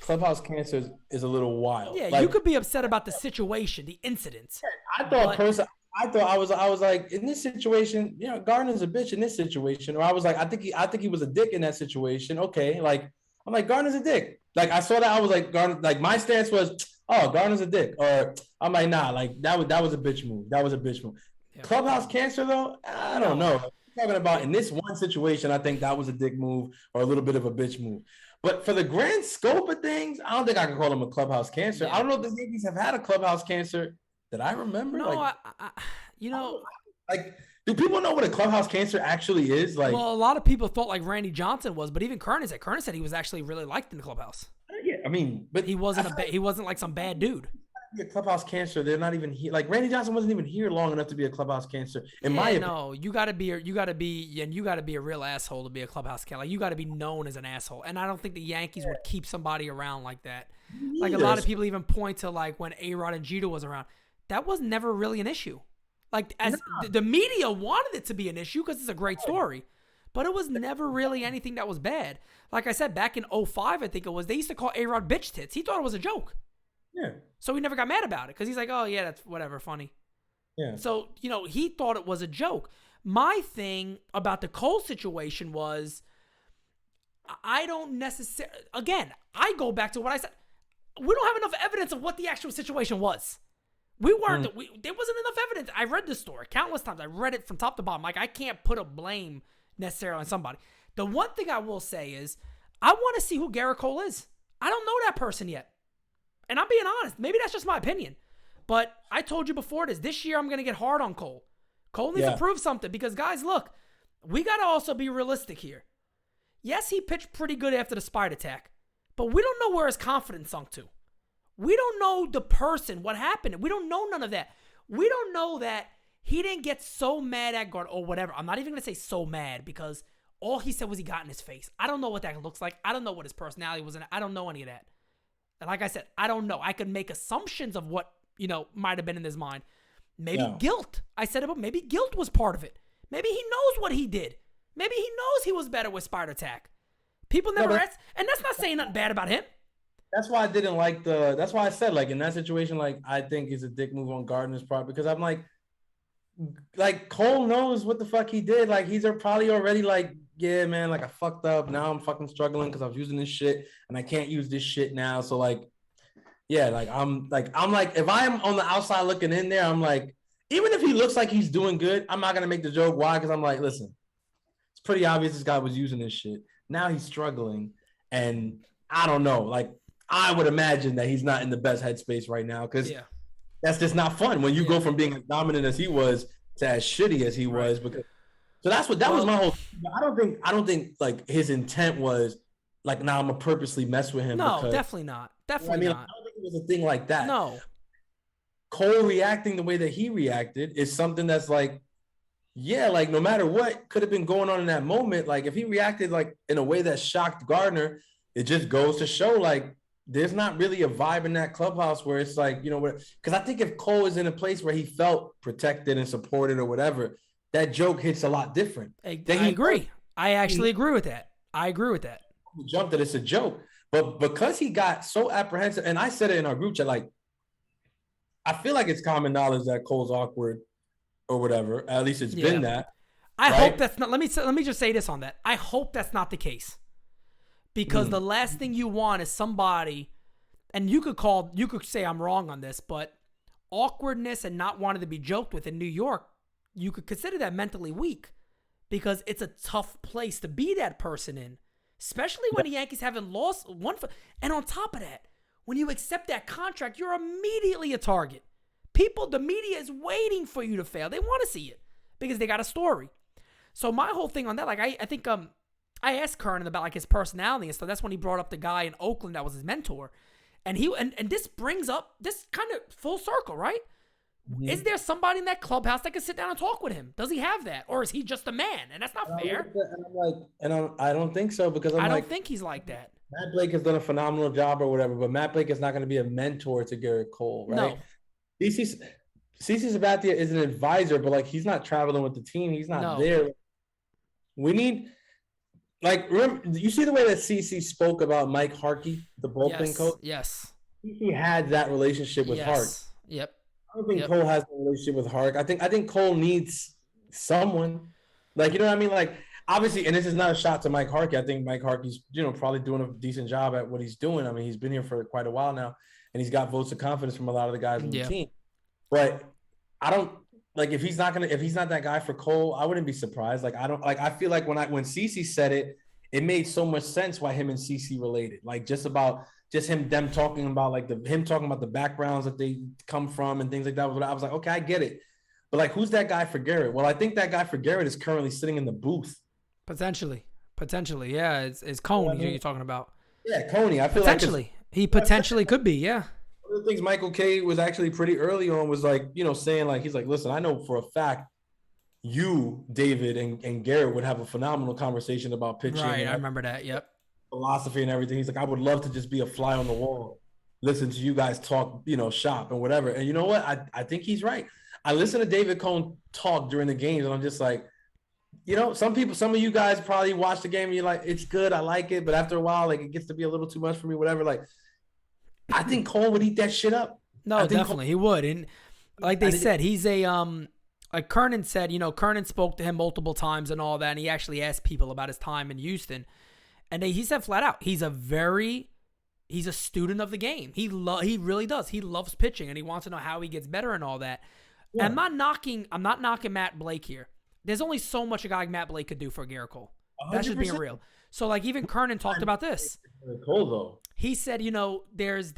clubhouse cancer is a little wild. Yeah, you could be upset about the situation, the incident. I was like, in this situation, Gardner's a bitch in this situation. Or I was like, I think he was a dick in that situation. Okay, like, I'm like, Gardner's a dick. Like, I saw that, I was like, Gardner, like, my stance was, oh, Gardner's a dick. Or I'm like, nah, like, that was a bitch move. That was a bitch move. Yeah. Clubhouse cancer, though, I don't know. I'm talking about in this one situation, I think that was a dick move or a little bit of a bitch move. But for the grand scope of things, I don't think I can call him a clubhouse cancer. Yeah. I don't know if the Yankees have had a clubhouse cancer that I remember. No, like, do people know what a clubhouse cancer actually is? Like, well, a lot of people thought like Randy Johnson was, but even Kernan said he was actually really liked in the clubhouse. Yeah, I mean, but he wasn't he wasn't like some bad dude. A clubhouse cancer, they're not even here. Like, Randy Johnson wasn't even here long enough to be a clubhouse cancer. In my opinion. No, you gotta be a real asshole to be a clubhouse cancer. Like, you gotta be known as an asshole. And I don't think the Yankees would keep somebody around like that. Like, a lot of people even point to like when A-Rod and Jeter was around. That was never really an issue. Like, the media wanted it to be an issue because it's a great story. But it was never really anything that was bad. Like I said, back in 2005, I think it was, they used to call A-Rod bitch tits. He thought it was a joke. Yeah. So he never got mad about it because he's like, oh, yeah, that's whatever, funny. Yeah. So, he thought it was a joke. My thing about the Cole situation was, I don't necessarily, again, I go back to what I said. We don't have enough evidence of what the actual situation was. We weren't, there wasn't enough evidence. I read the story countless times. I read it from top to bottom. Like, I can't put a blame necessarily on somebody. The one thing I will say is, I want to see who Garrett Cole is. I don't know that person yet. And I'm being honest. Maybe that's just my opinion. But I told you before this year I'm going to get hard on Cole. Cole needs to prove something because, guys, look, we got to also be realistic here. Yes, he pitched pretty good after the Spittaz attack, but we don't know where his confidence sunk to. We don't know the person, what happened. We don't know none of that. We don't know that he didn't get so mad at guard or whatever. I'm not even going to say so mad because all he said was he got in his face. I don't know what that looks like. I don't know what his personality was. I don't know any of that. And like I said, I don't know. I could make assumptions of what, might have been in his mind. Maybe guilt. I said it, but maybe guilt was part of it. Maybe he knows what he did. Maybe he knows he was better with Spittaz attack. People never ask, and that's not saying nothing bad about him. That's why I didn't like that's why I said, like, in that situation, like, I think it's a dick move on Gardner's part because I'm like Cole knows what the fuck he did. Like, he's probably already like, yeah, man, like, I fucked up. Now I'm fucking struggling because I was using this shit and I can't use this shit now. So, like, yeah, like, I'm like, if I'm on the outside looking in there, I'm like, even if he looks like he's doing good, I'm not going to make the joke. Why? Because I'm like, listen, it's pretty obvious this guy was using this shit. Now he's struggling. And I don't know, like, I would imagine that he's not in the best headspace right now because that's just not fun when you go from being as dominant as he was to as shitty as he was. Because so that was my whole. I don't think like his intent was like, nah, I'm gonna purposely mess with him. No, because, definitely not. Definitely not. I don't think it was a thing like that. No. Cole reacting the way that he reacted is something that's like, yeah, like no matter what could have been going on in that moment, like if he reacted like in a way that shocked Gardner, it just goes to show like there's not really a vibe in that clubhouse where it's like, because I think if Cole is in a place where he felt protected and supported or whatever, that joke hits a lot different. I agree. I actually agree with that. I agree with that. Jump that it's a joke. But because he got so apprehensive, and I said it in our group chat, like, I feel like it's common knowledge that Cole's awkward or whatever. At least it's been that. I hope that's not. Let me just say this on that. I hope that's not the case. Because the last thing you want is somebody, and you could say I'm wrong on this, but awkwardness and not wanting to be joked with in New York, you could consider that mentally weak because it's a tough place to be that person in, especially when the Yankees haven't lost one. And on top of that, when you accept that contract, you're immediately a target. The media is waiting for you to fail. They want to see it because they got a story. So my whole thing on that, like I think I asked Kernan about like his personality and stuff. That's when he brought up the guy in Oakland that was his mentor. And this brings up this kind of full circle, right? Mm-hmm. Is there somebody in that clubhouse that can sit down and talk with him? Does he have that? Or is he just a man? And that's not fair. I don't think so because I don't think he's like that. Matt Blake has done a phenomenal job or whatever, but Matt Blake is not going to be a mentor to Garrett Cole, right? No. CC Sabathia is an advisor, but like he's not traveling with the team. He's not there. We need... Like, remember, you see the way that CC spoke about Mike Harkey, the bullpen coach? Yes. He had that relationship with Hark. Yep. I don't think Cole has a relationship with Hark. I think Cole needs someone. Like, you know what I mean? Like, obviously, and this is not a shot to Mike Harkey. I think Mike Harkey's, probably doing a decent job at what he's doing. I mean, he's been here for quite a while now, and he's got votes of confidence from a lot of the guys on the team. But I don't like if he's not that guy for Cole, I wouldn't be surprised. Like I feel like when CC said it, it made so much sense why him and CC related. Like them talking about like him talking about the backgrounds that they come from and things like that. I was like, okay, I get it. But like, who's that guy for Garrett? Well, I think that guy for Garrett is currently sitting in the booth. Potentially, yeah. It's Coney you're talking about. Yeah, Coney. I feel potentially he potentially could be. Yeah. One of the things Michael K was actually pretty early on was like, saying like, he's like, listen, I know for a fact you, David, and Garrett would have a phenomenal conversation about pitching. Right, I remember that. Yep. Philosophy and everything. He's like, I would love to just be a fly on the wall, listen to you guys talk, shop and whatever. And you know what? I think he's right. I listen to David Cone talk during the games, and I'm just like, some of you guys probably watch the game and you're like, it's good, I like it, but after a while, like it gets to be a little too much for me, whatever. Like, I think Cole would eat that shit up. No, definitely he would. And like they said, he's a like Kernan said, Kernan spoke to him multiple times and all that, and he actually asked people about his time in Houston, and he said flat out, he's a student of the game. He really does. He loves pitching, and he wants to know how he gets better and all that. Yeah. I'm not knocking Matt Blake here. There's only so much a guy like Matt Blake could do for Garrett Cole. That's just being 100%. real. So like even Kernan talked about this. Cole though. He said, there's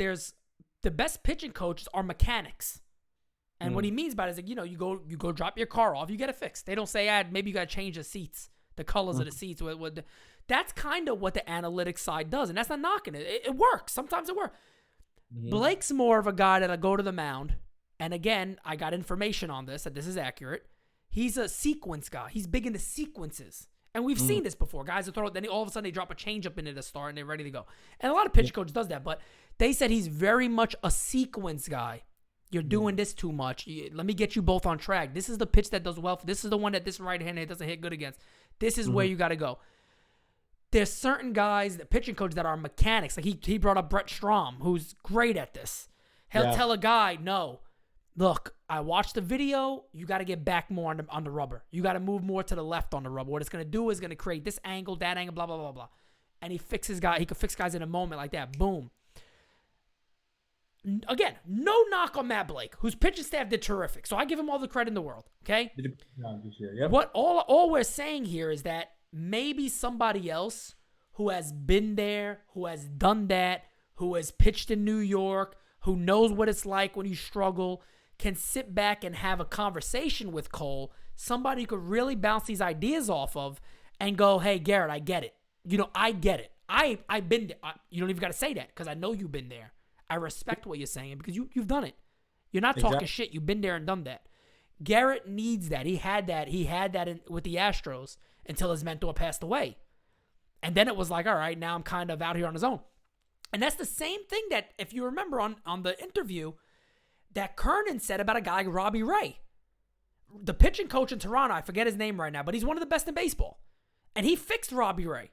the best pitching coaches are mechanics. And what he means by it is like, you go drop your car off, you get it fixed. They don't say, maybe you got to change the seats, the colors of the seats. That's kind of what the analytics side does. And that's not knocking it. It works. Sometimes it works. Blake's more of a guy that'll go to the mound. And again, I got information on this, that this is accurate. He's a sequence guy. He's big into sequences. And we've seen this before. Guys will throw it, then all of a sudden they drop a changeup into the start and they're ready to go. And a lot of pitch coaches does that. But they said he's very much a sequence guy. You're doing this too much. Let me get you both on track. This is the pitch that does well. This is the one that this right-handed doesn't hit good against. This is where you got to go. There's certain guys, the pitching coaches, that are mechanics. Like he brought up Brett Strom, who's great at this. He'll tell a guy, no, look, I watched the video. You got to get back more on the rubber. You got to move more to the left on the rubber. What it's going to do is going to create this angle, that angle, blah, blah, blah, blah. And he could fix guys in a moment like that. Boom. Again, no knock on Matt Blake, whose pitching staff did terrific. So I give him all the credit in the world, okay? What all we're saying here is that maybe somebody else who has been there, who has done that, who has pitched in New York, who knows what it's like when you struggle, can sit back and have a conversation with Cole, somebody who could really bounce these ideas off of and go, hey, Garrett, I get it. I get it. I've been there. You don't even got to say that because I know you've been there. I respect what you're saying because you've done it. You're not talking shit. You've been there and done that. Garrett needs that. He had that with the Astros until his mentor passed away. And then it was like, all right, now I'm kind of out here on his own. And that's the same thing that, if you remember on the interview, that Kernan said about a guy like Robbie Ray. The pitching coach in Toronto, I forget his name right now, but he's one of the best in baseball. And he fixed Robbie Ray.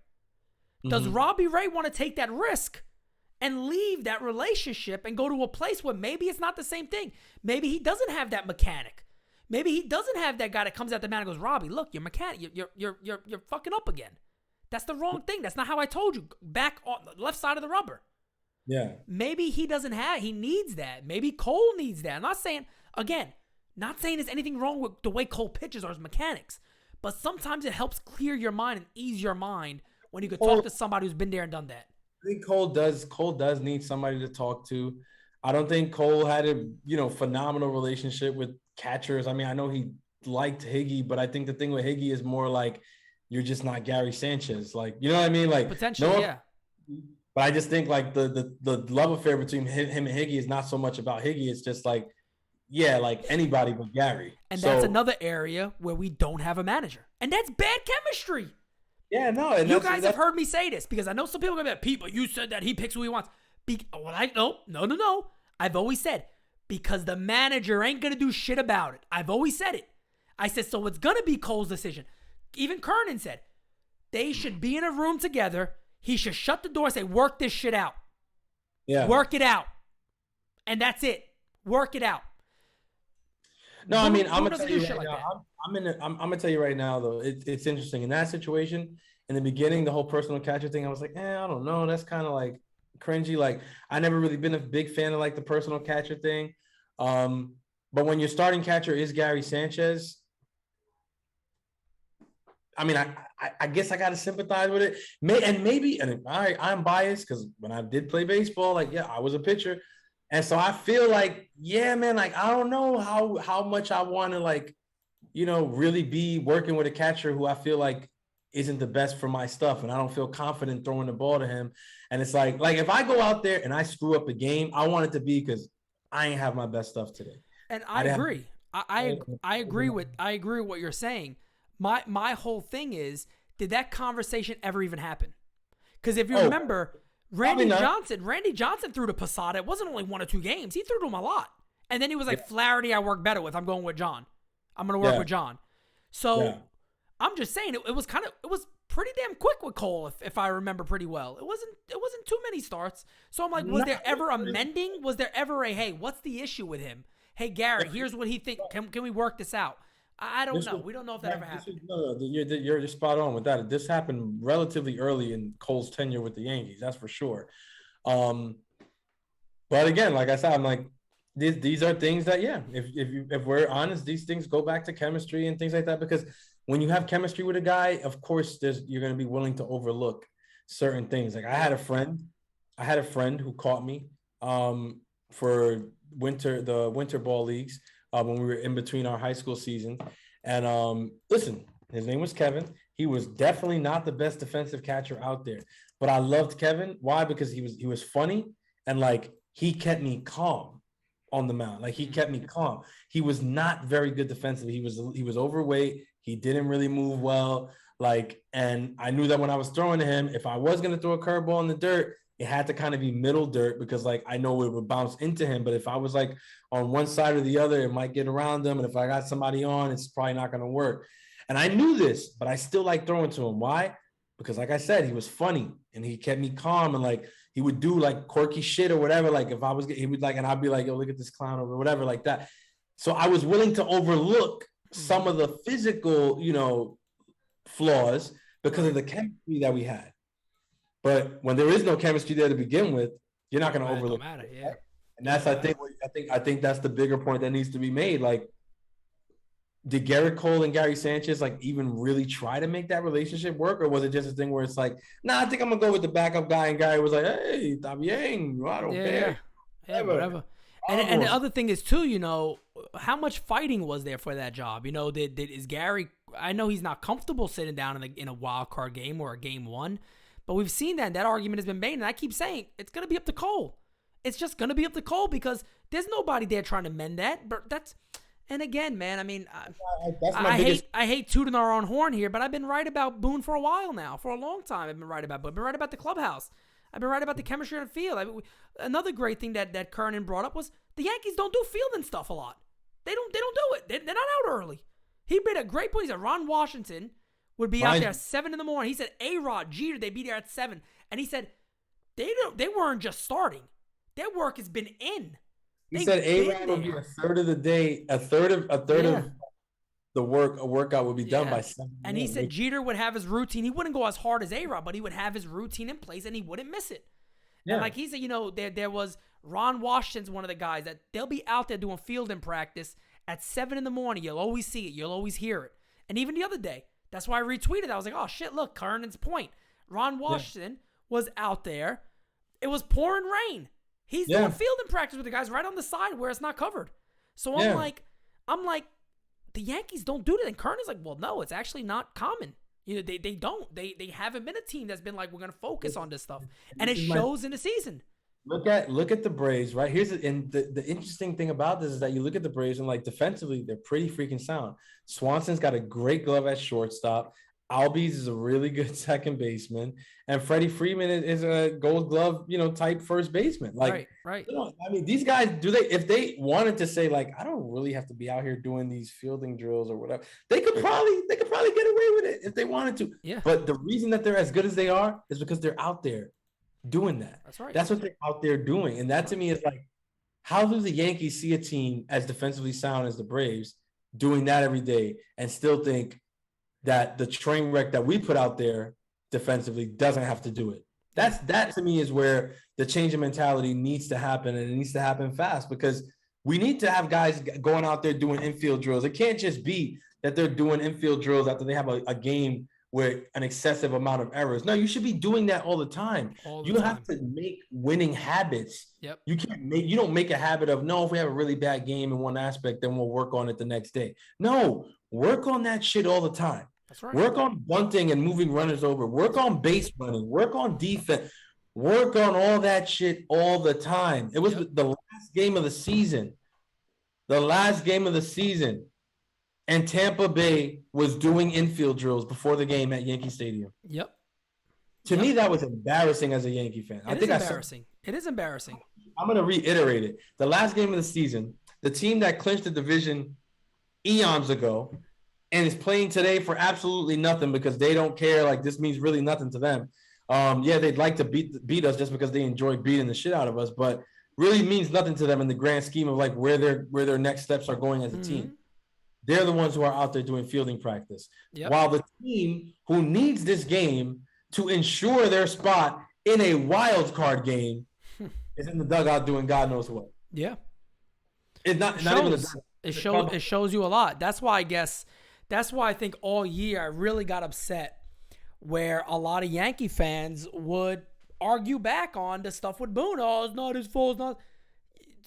Does Robbie Ray want to take that risk and leave that relationship and go to a place where maybe it's not the same thing? Maybe he doesn't have that mechanic. Maybe he doesn't have that guy that comes out the mound and goes, Robbie, look, you're mechanic. You're fucking up again. That's the wrong thing. That's not how I told you. Back on the left side of the rubber. Yeah. Maybe he needs that. Maybe Cole needs that. I'm not saying there's anything wrong with the way Cole pitches or his mechanics. But sometimes it helps clear your mind and ease your mind when you could talk to somebody who's been there and done that. I think Cole does need somebody to talk to. I don't think Cole had a phenomenal relationship with catchers. I mean, I know he liked Higgy, but I think the thing with Higgy is more like you're just not Gary Sanchez. Like, you know what I mean? Like potentially, yeah. But I just think like the love affair between him and Higgy is not so much about Higgy. It's just like, yeah, like anybody but Gary. And that's another area where we don't have a manager. And that's bad chemistry. Yeah, no. And you guys have heard me say this because I know some people are going to be like, Pete, but you said that he picks who he wants. No. I've always said, because the manager ain't going to do shit about it. I've always said it. I said, so it's going to be Cole's decision. Even Kernan said, they should be in a room together. He should shut the door and say, work this shit out. Yeah. Work it out. And that's it. Work it out. No, I mean, I'm gonna tell you right now. I'm gonna tell you right now, though. It's interesting in that situation. In the beginning, the whole personal catcher thing, I was like, I don't know. That's kind of like cringy. Like, I never really been a big fan of like the personal catcher thing. But when your starting catcher is Gary Sanchez, I mean, I guess I gotta sympathize with it. And I'm biased because when I did play baseball, like, yeah, I was a pitcher. And so I feel like, yeah, man, like, I don't know how much I want to, like, really be working with a catcher who I feel like isn't the best for my stuff. And I don't feel confident throwing the ball to him. And it's like if I go out there and I screw up a game, I want it to be because I ain't have my best stuff today. And I agree. I agree with what you're saying. My whole thing is, did that conversation ever even happen? Because if you remember, Randy Johnson threw to Posada. It wasn't only 1 or 2 games. He threw to him a lot. And then he was like, Flaherty, I work better with. I'm going with John. I'm going to work with John. So I'm just saying it was pretty damn quick with Cole, if I remember pretty well. It wasn't too many starts. So I'm like, was there ever a mending? Was there ever a, hey, what's the issue with him? Hey, Garrett, here's what he thinks. Can we work this out? I don't know. We don't know if that ever happened. You're spot on with that. This happened relatively early in Cole's tenure with the Yankees. That's for sure. But again, like I said, I'm like, these are things that, if we're honest, these things go back to chemistry and things like that. Because when you have chemistry with a guy, of course, you're going to be willing to overlook certain things. Like I had a friend who caught me for the winter ball leagues when we were in between our high school season. And listen, his name was Kevin. He was definitely not the best defensive catcher out there, but I loved Kevin. Why? Because he was funny and like he kept me calm on the mound. Like he kept me calm. He was not very good defensively. He was overweight. He didn't really move well. Like, and I knew that when I was throwing to him, if I was going to throw a curveball in the dirt, it had to kind of be middle dirt because like I know it would bounce into him. But if I was like on one side or the other, it might get around him. And if I got somebody on, it's probably not going to work. And I knew this, but I still like throwing to him. Why? Because like I said, he was funny and he kept me calm and like he would do like quirky shit or whatever. Like if I was, he would like, and I'd be like, yo, look at this clown or whatever like that. So I was willing to overlook some of the physical, flaws because of the chemistry that we had. But when there is no chemistry there to begin with, you're not going to overlook. Yeah. And that's I think that's the bigger point that needs to be made. Like, did Garrett Cole and Gary Sanchez like even really try to make that relationship work, or was it just a thing where it's like, nah, I think I'm gonna go with the backup guy, and Gary was like, hey, está bien, I don't care. Yeah, whatever. And the other thing is too, how much fighting was there for that job? Is Gary? I know he's not comfortable sitting down in a wild card game or a game one, but we've seen that argument has been made, and I keep saying it's gonna be up to Cole. It's just gonna be up to Cole because there's nobody there trying to mend that. But that's. And again, man, I mean, I hate tooting our own horn here, but I've been right about Boone for a while now. For a long time, I've been right about Boone. I've been right about the clubhouse. I've been right about the chemistry on the field. Another great thing that Kernan brought up was the Yankees don't do fielding stuff a lot. They don't do it. They're not out early. He made a great point. He said Ron Washington would be out there at 7 a.m. He said A-Rod, Jeter, they'd be there at 7. And he said they weren't just starting. Their work has been in. He said A-Rod would be a third of the day, a third of the workout would be done by 7. And he said Jeter would have his routine. He wouldn't go as hard as A-Rod, but he would have his routine in place and he wouldn't miss it. Yeah. And like he said, there was Ron Washington's one of the guys that they'll be out there doing fielding practice at 7 a.m. You'll always see it. You'll always hear it. And even the other day, that's why I retweeted. I was like, oh shit, look, Kernan's point. Ron Washington was out there. It was pouring rain. He's doing fielding practice with the guys right on the side where it's not covered. So I'm like, the Yankees don't do that. And Kernan's like, well, no, it's actually not common. They don't. They haven't been a team that's been like, we're going to focus on this stuff. And it shows in the season. Look at the Braves, right? The interesting thing about this is that you look at the Braves and like defensively, they're pretty freaking sound. Swanson's got a great glove at shortstop. Albies is a really good second baseman, and Freddie Freeman is a Gold Glove, type first baseman. Like, right. I mean, these guys if they wanted to say like, I don't really have to be out here doing these fielding drills or whatever, they could probably get away with it if they wanted to. Yeah. But the reason that they're as good as they are is because they're out there doing that. That's right. That's what they're out there doing, and that to me is like, how do the Yankees see a team as defensively sound as the Braves doing that every day and still think that the train wreck that we put out there defensively doesn't have to do it? That to me is where the change in mentality needs to happen, and it needs to happen fast because we need to have guys going out there doing infield drills. It can't just be that they're doing infield drills after they have a game with an excessive amount of errors. No, you should be doing that all the time. Have to make winning habits. Yep. You don't make a habit of, no, if we have a really bad game in one aspect, then we'll work on it the next day. No, work on that shit all the time. That's right. Work on bunting and moving runners over. Work on base running. Work on defense. Work on all that shit all the time. It was the last game of the season. And Tampa Bay was doing infield drills before the game at Yankee Stadium. Yep. To me, that was embarrassing as a Yankee fan. It is embarrassing. I'm going to reiterate it. The last game of the season, the team that clinched the division eons ago and is playing today for absolutely nothing because they don't care. Like, this means really nothing to them. They'd like to beat us just because they enjoy beating the shit out of us, but really means nothing to them in the grand scheme of like where their next steps are going as a team. They're the ones who are out there doing fielding practice. Yep. While the team who needs this game to ensure their spot in a wild card game is in the dugout doing God knows what. Yeah. It shows you a lot. That's why I guess That's why I think all year I really got upset where a lot of Yankee fans would argue back on the stuff with Boone. Oh, it's not his fault. It's not.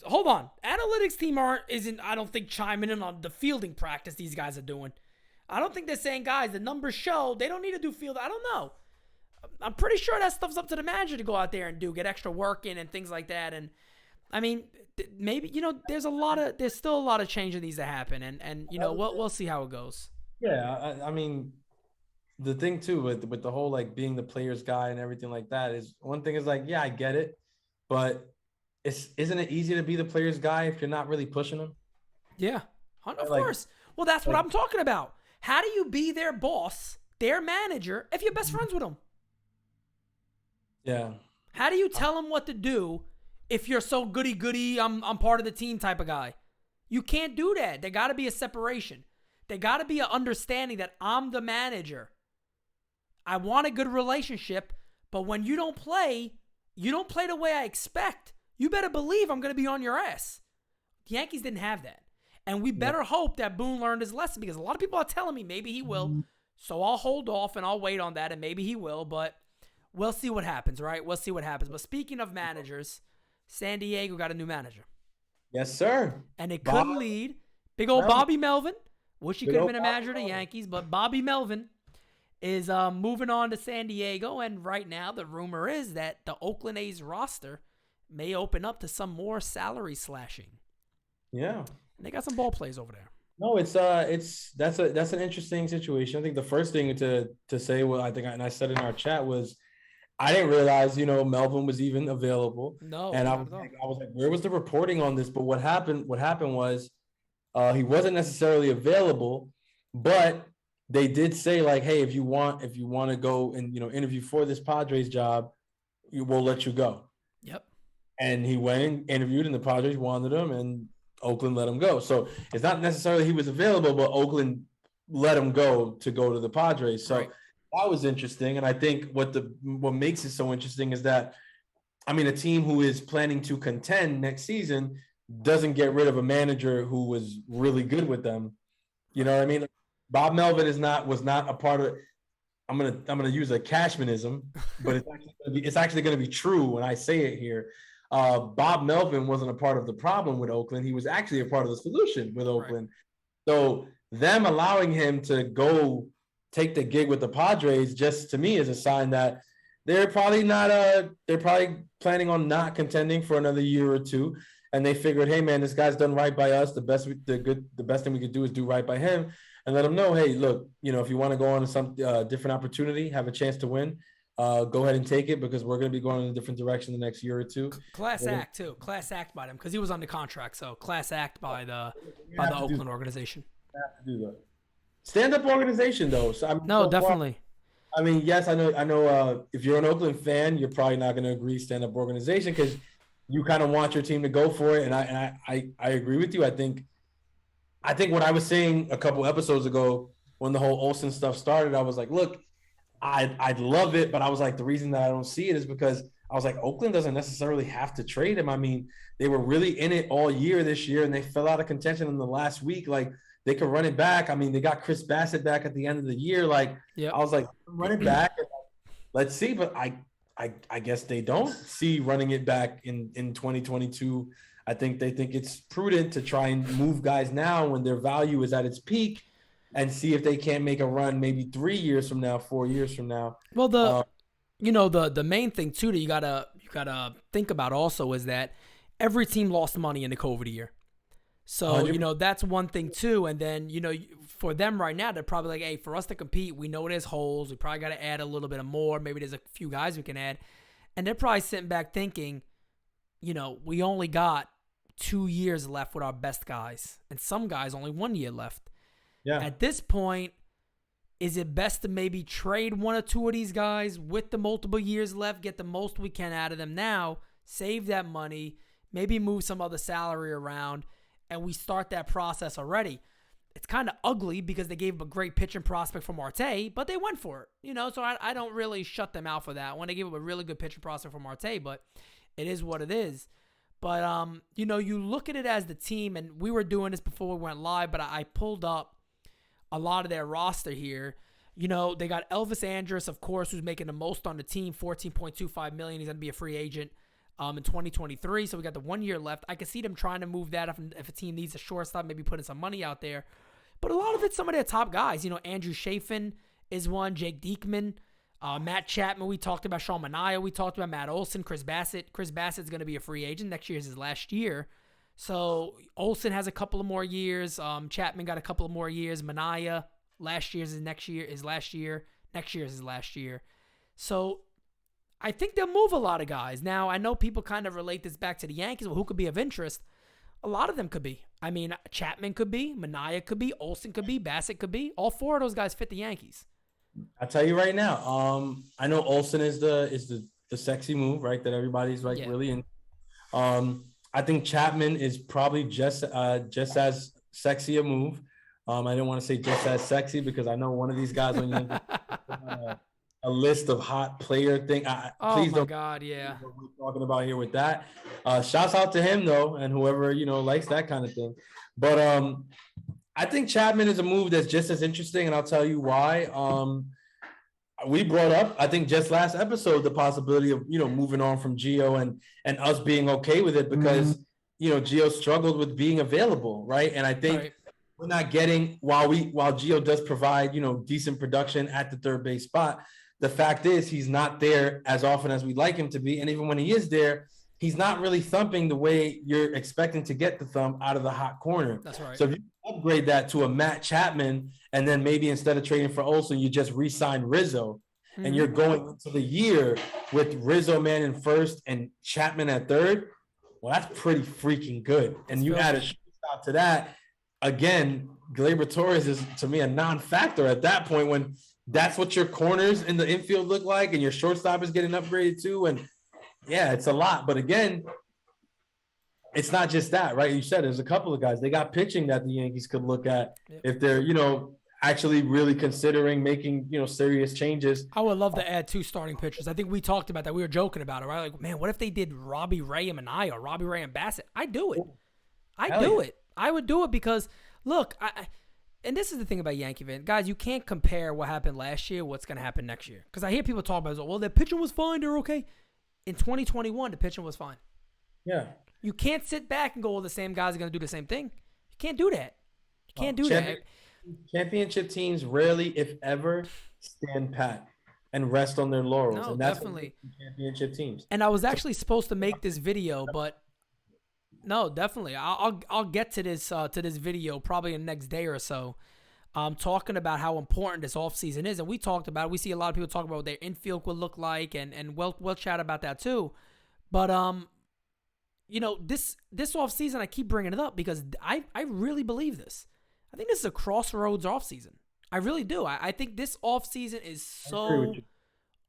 Hold on. Analytics team isn't, I don't think, chiming in on the fielding practice these guys are doing. I don't think they're saying, guys, the numbers show they don't need to do field. I don't know. I'm pretty sure that stuff's up to the manager to go out there and get extra work in and things like that. And I mean, maybe, there's still a lot of change that needs to happen. And we'll see how it goes. Yeah. I mean, the thing too, with the whole, like, being the player's guy and everything like that is, one thing is like, yeah, I get it, but isn't it easy to be the player's guy if you're not really pushing them? Yeah, of course. Well, that's what I'm talking about. How do you be their boss, their manager, if you're best friends with them? Yeah. How do you tell them what to do if you're so goody-goody, I'm part of the team type of guy? You can't do that. There got to be a separation. There got to be an understanding that I'm the manager. I want a good relationship, but when you don't play the way I expect. You better believe I'm going to be on your ass. The Yankees didn't have that. And we better hope that Boone learned his lesson, because a lot of people are telling me maybe he will. So I'll hold off and I'll wait on that, and maybe he will, but we'll see what happens, right? We'll see what happens. But speaking of managers, San Diego got a new manager. Yes, sir. And it could lead. Big old Bobby Melvin. Wish he could have been a manager of the Yankees, but Bobby Melvin is moving on to San Diego. And right now the rumor is that the Oakland A's roster may open up to some more salary slashing. Yeah. And they got some ball plays over there. No, that's an interesting situation. I think the first thing to say, I said in our chat, was I didn't realize, Melvin was even available. No. And I was like, where was the reporting on this? But what happened was he wasn't necessarily available, but they did say, like, hey, if you want to go and, interview for this Padres job, we'll let you go. Yep. And he went and interviewed, and the Padres wanted him, and Oakland let him go. So it's not necessarily he was available, but Oakland let him go to the Padres. So that was interesting. And I think what makes it so interesting is that, I mean, a team who is planning to contend next season doesn't get rid of a manager who was really good with them. You know what I mean? Bob Melvin was not a part of it. I'm gonna use a Cashmanism, but it's actually gonna be true when I say it here. Bob Melvin wasn't a part of the problem with Oakland. He was actually a part of the solution with Oakland. Right. So them allowing him to go take the gig with the Padres, just to me, is a sign that they're probably planning on not contending for another year or two. And they figured, hey man, this guy's done right by us. The best thing we could do is do right by him, and let him know, hey, look, if you want to go on to some different opportunity, have a chance to win, go ahead and take it, because we're going to be going in a different direction the next year or two. Class act by them, because he was under contract. So class act by the Oakland organization. Have to do that. Stand-up organization, though. So definitely. I mean, yes, I know. If you're an Oakland fan, you're probably not going to agree stand-up organization, because you kind of want your team to go for it. And I agree with you. I think what I was saying a couple episodes ago when the whole Olsen stuff started, I was like, look, I'd love it, but I was like, the reason that I don't see it is because I was like, Oakland doesn't necessarily have to trade him. I mean, they were really in it all year this year, and they fell out of contention in the last week. Like, they could run it back. I mean, they got Chris Bassett back at the end of the year. Like, I was like, run it back. Let's see. But I guess they don't see running it back in 2022. I think they think it's prudent to try and move guys now when their value is at its peak, and see if they can't make a run maybe 3 years from now, 4 years from now. Well, the main thing too that you gotta think about also is that every team lost money in the COVID year. So, that's one thing too. And then, for them right now, they're probably like, hey, for us to compete, we know there's holes. We probably got to add a little bit more. Maybe there's a few guys we can add. And they're probably sitting back thinking, we only got 2 years left with our best guys. And some guys only 1 year left. Yeah. At this point, is it best to maybe trade one or two of these guys with the multiple years left, get the most we can out of them now, save that money, maybe move some other salary around, and we start that process already? It's kind of ugly because they gave him a great pitching prospect from Marte, but they went for it. So I don't really shut them out for that when they gave him a really good pitching prospect from Marte, but it is what it is. But, you look at it as the team, and we were doing this before we went live, but I pulled up a lot of their roster here. You know, they got Elvis Andrus, of course, who's making the most on the team, $14.25 million. He's going to be a free agent in 2023. So we got the 1 year left. I can see them trying to move that if a team needs a shortstop, maybe putting some money out there. But a lot of it's some of their top guys. You know, Andrew Chafin is one, Jake Diekman, Matt Chapman. We talked about Sean Manaea. We talked about Matt Olson, Chris Bassett. Chris Bassett's going to be a free agent. Next year is his last year. So Olson has a couple of more years. Chapman got a couple of more years. Manaea, last year's is next year is last year. Next year is his last year. So I think they'll move a lot of guys. Now, I know people kind of relate this back to the Yankees. Well, who could be of interest? A lot of them could be. I mean, Chapman could be, Manaea could be, Olson could be, Bassett could be. All four of those guys fit the Yankees. I'll tell you right now. I know Olson is the sexy move, right? That everybody's like really in. I think Chapman is probably just as sexy a move. I didn't want to say just as sexy because I know one of these guys on Yankees a list of hot player thing. Please don't. God, yeah. What we're talking about here with that. Shouts out to him though, and whoever likes that kind of thing. But I think Chapman is a move that's just as interesting, and I'll tell you why. We brought up, I think, just last episode, the possibility of moving on from Gio and us being okay with it because Gio struggled with being available, right? And I think we're not getting while Gio does provide decent production at the third base spot. The fact is he's not there as often as we'd like him to be, and even when he is there, he's not really thumping the way you're expecting to get the thump out of the hot corner. That's right. So if you upgrade that to a Matt Chapman, and then maybe instead of trading for Olson, you just re-sign Rizzo, and you're going into the year with Rizzo man in first and Chapman at third. Well, that's pretty freaking good. And you add a shortstop to that. Again, Gleyber Torres is, to me, a non-factor at that point when that's what your corners in the infield look like and your shortstop is getting upgraded too. And yeah, it's a lot. But again, it's not just that, right? You said there's a couple of guys. They got pitching that the Yankees could look at if they're, actually really considering making, serious changes. I would love to add 2 starting pitchers. I think we talked about that. We were joking about it, right? Like, man, what if they did Robbie Ray and Manaea or Robbie Ray and Bassett? I'd do it. I would do it because, look, and this is the thing about Yankee fans. Guys, you can't compare what happened last year, what's going to happen next year. Because I hear people talk about, well, their pitching was fine, they're okay. In 2021, the pitching was fine. Yeah. You can't sit back and go, well, the same guys are going to do the same thing. You can't do that. You can't do that. Championship teams rarely, if ever, stand pat and rest on their laurels. No, and that's definitely championship teams. And I was actually supposed to make this video, but no, definitely. I'll get to this video probably in the next day or so. Talking about how important this offseason is. And we talked about it. We see a lot of people talk about what their infield would look like, and we'll chat about that too. But this offseason, I keep bringing it up because I really believe this. I think this is a crossroads offseason. I really do. I think this offseason is so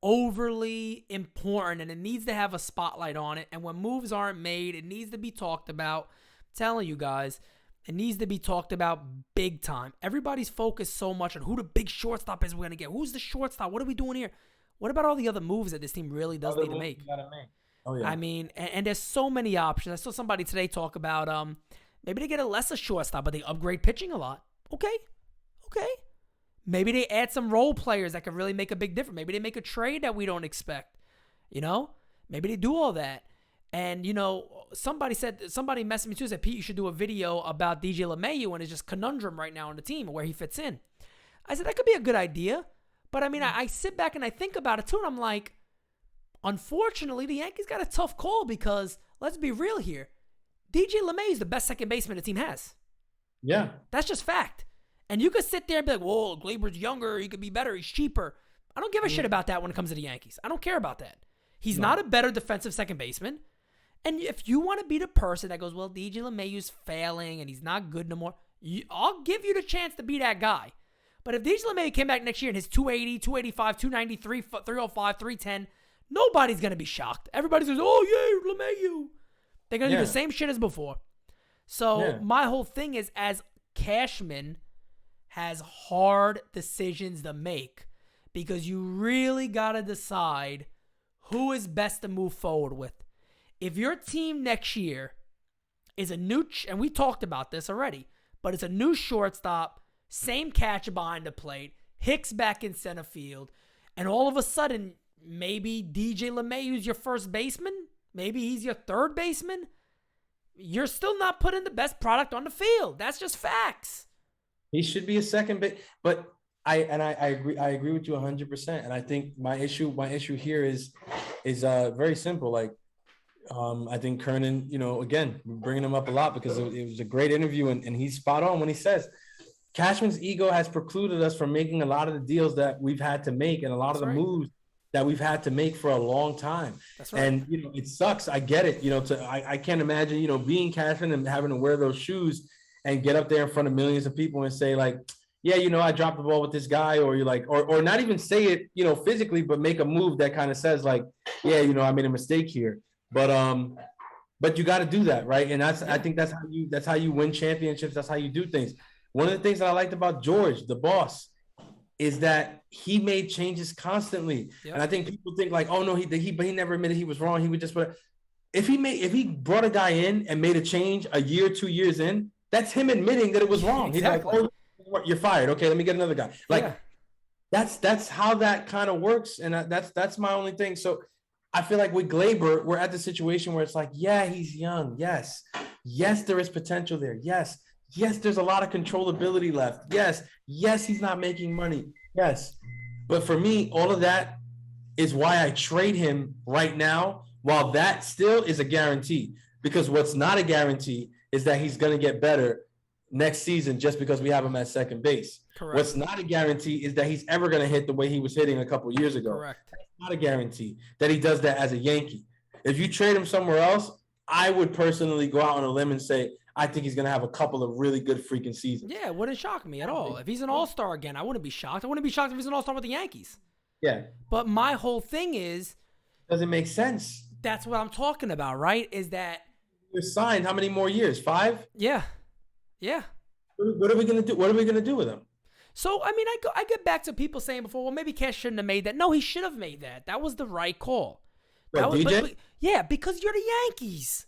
overly important, and it needs to have a spotlight on it. And when moves aren't made, it needs to be talked about. I'm telling you guys, it needs to be talked about big time. Everybody's focused so much on who the big shortstop is we're going to get. Who's the shortstop? What are we doing here? What about all the other moves that this team really does need to make? Oh, yeah. I mean, and there's so many options. I saw somebody today talk about maybe they get a lesser shortstop, but they upgrade pitching a lot. Okay. Maybe they add some role players that can really make a big difference. Maybe they make a trade that we don't expect. Maybe they do all that. And, somebody messaged me too, said, Pete, you should do a video about DJ LeMahieu and his just conundrum right now on the team and where he fits in. I said, that could be a good idea. But, I mean, I sit back and I think about it too, and I'm like, unfortunately, the Yankees got a tough call because, let's be real here, DJ LeMahieu is the best second baseman the team has. Yeah. That's just fact. And you could sit there and be like, whoa, Gleyber's younger, he could be better, he's cheaper. I don't give a shit about that when it comes to the Yankees. I don't care about that. He's not a better defensive second baseman. And if you want to be the person that goes, well, DJ LeMahieu's failing and he's not good no more, I'll give you the chance to be that guy. But if DJ LeMahieu came back next year and his 280, 285, 293, 305, 310, nobody's going to be shocked. Everybody says, oh, yeah, LeMahieu. They're going to do the same shit as before. So my whole thing is, as Cashman has hard decisions to make, because you really got to decide who is best to move forward with. If your team next year is a new, and we talked about this already, but it's a new shortstop, same catcher behind the plate, Hicks back in center field, and all of a sudden, maybe DJ LeMahieu's your first baseman, maybe he's your third baseman. You're still not putting the best product on the field. That's just facts. He should be a second base, but I agree with you 100%. And I think my issue here is very simple. Like, I think Kernan, again, we're bringing him up a lot because it was a great interview, and he's spot on when he says Cashman's ego has precluded us from making a lot of the deals that we've had to make and a lot of the moves that we've had to make for a long time. That's right. And, it sucks. I get it. I can't imagine, being Cashman and having to wear those shoes and get up there in front of millions of people and say, like, yeah, I dropped the ball with this guy, or you're like, or not even say it, physically, but make a move that kind of says, like, yeah, I made a mistake here. But you got to do that, right? And I think that's how you win championships. That's how you do things. One of the things that I liked about George, the boss, is that he made changes constantly. Yep. And I think people think like, oh no, he never admitted he was wrong. He would just if he brought a guy in and made a change a year, 2 years in, that's him admitting that it was wrong. Exactly. He's like, oh, you're fired. Okay, let me get another guy. Like, that's how that kind of works. And that's my only thing. So I feel like with Glaber, we're at the situation where it's like, yeah, he's young. Yes, there is potential there. Yes, there's a lot of controllability left. Yes, he's not making money. Yes. But for me, all of that is why I trade him right now, while that still is a guarantee. Because what's not a guarantee is that he's going to get better next season just because we have him at second base. Correct. What's not a guarantee is that he's ever going to hit the way he was hitting a couple years ago. Correct. That's not a guarantee that he does that as a Yankee. If you trade him somewhere else, I would personally go out on a limb and say, I think he's going to have a couple of really good freaking seasons. Yeah, it wouldn't shock me at all. If he's an all-star again, I wouldn't be shocked. I wouldn't be shocked if he's an all-star with the Yankees. Yeah. But my whole thing is... Doesn't make sense. That's what I'm talking about, right? Is that... You're signed how many more years? 5? Yeah. What are we going to do? What are we going to do with him? So, I mean, I get back to people saying before, well, maybe Cash shouldn't have made that. No, he should have made that. That was the right call. DJ? Because you're the Yankees.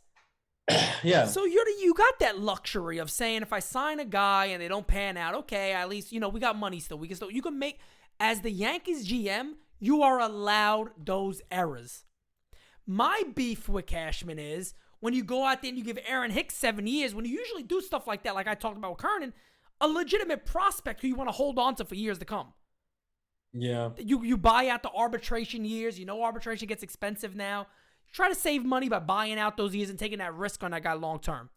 Yeah. So you got that luxury of saying, if I sign a guy and they don't pan out, okay, at least, we got money still. You can make, as the Yankees GM, you are allowed those errors. My beef with Cashman is when you go out there and you give Aaron Hicks 7 years, when you usually do stuff like that, like I talked about with Kernan, a legitimate prospect who you want to hold on to for years to come. Yeah. You buy out the arbitration years. Arbitration gets expensive now. Try to save money by buying out those years and taking that risk on that guy long term.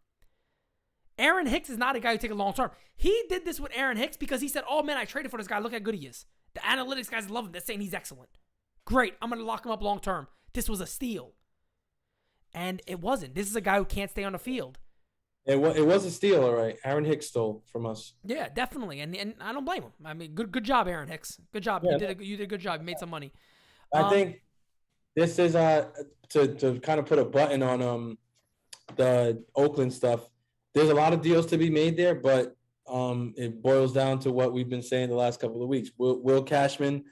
Aaron Hicks is not a guy who takes it long term. He did this with Aaron Hicks because he said, oh man, I traded for this guy. Look how good he is. The analytics guys love him. They're saying he's excellent. Great. I'm going to lock him up long term. This was a steal. And it wasn't. This is a guy who can't stay on the field. It was a steal, all right. Aaron Hicks stole from us. Yeah, definitely. And I don't blame him. I mean, good job, Aaron Hicks. Good job. Yeah. You did a good job. You made some money. I think this is to kind of put a button on the Oakland stuff. There's a lot of deals to be made there, but it boils down to what we've been saying the last couple of weeks. Will Cashman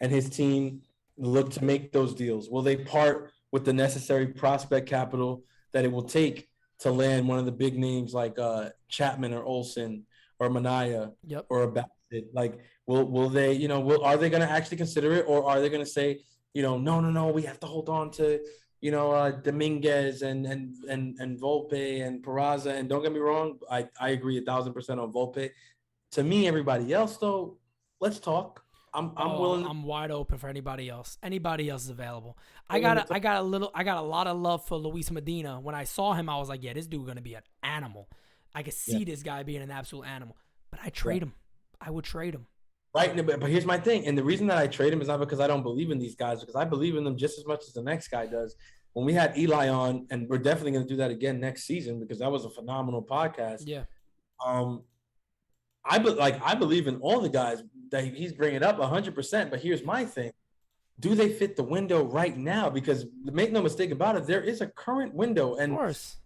and his team look to make those deals? Will they part with the necessary prospect capital that it will take to land one of the big names like Chapman or Olsen or Minaya or a Bassett? Like, will they, are they going to actually consider it, or are they going to say, no, we have to hold on to, Dominguez and Volpe and Peraza? And don't get me wrong, I agree 1,000% on Volpe. To me, everybody else though, let's talk. I'm willing. I'm wide open for anybody else. Anybody else is available. I got a lot of love for Luis Medina. When I saw him, I was like, yeah, this dude gonna be an animal. I could see this guy being an absolute animal. But I trade him. I would trade him. Right, but here's my thing. And the reason that I trade him is not because I don't believe in these guys, because I believe in them just as much as the next guy does. When we had Eli on, and we're definitely going to do that again next season because that was a phenomenal podcast. Yeah. I believe in all the guys that he's bringing up 100%. But here's my thing. Do they fit the window right now? Because make no mistake about it, there is a current window. And of course.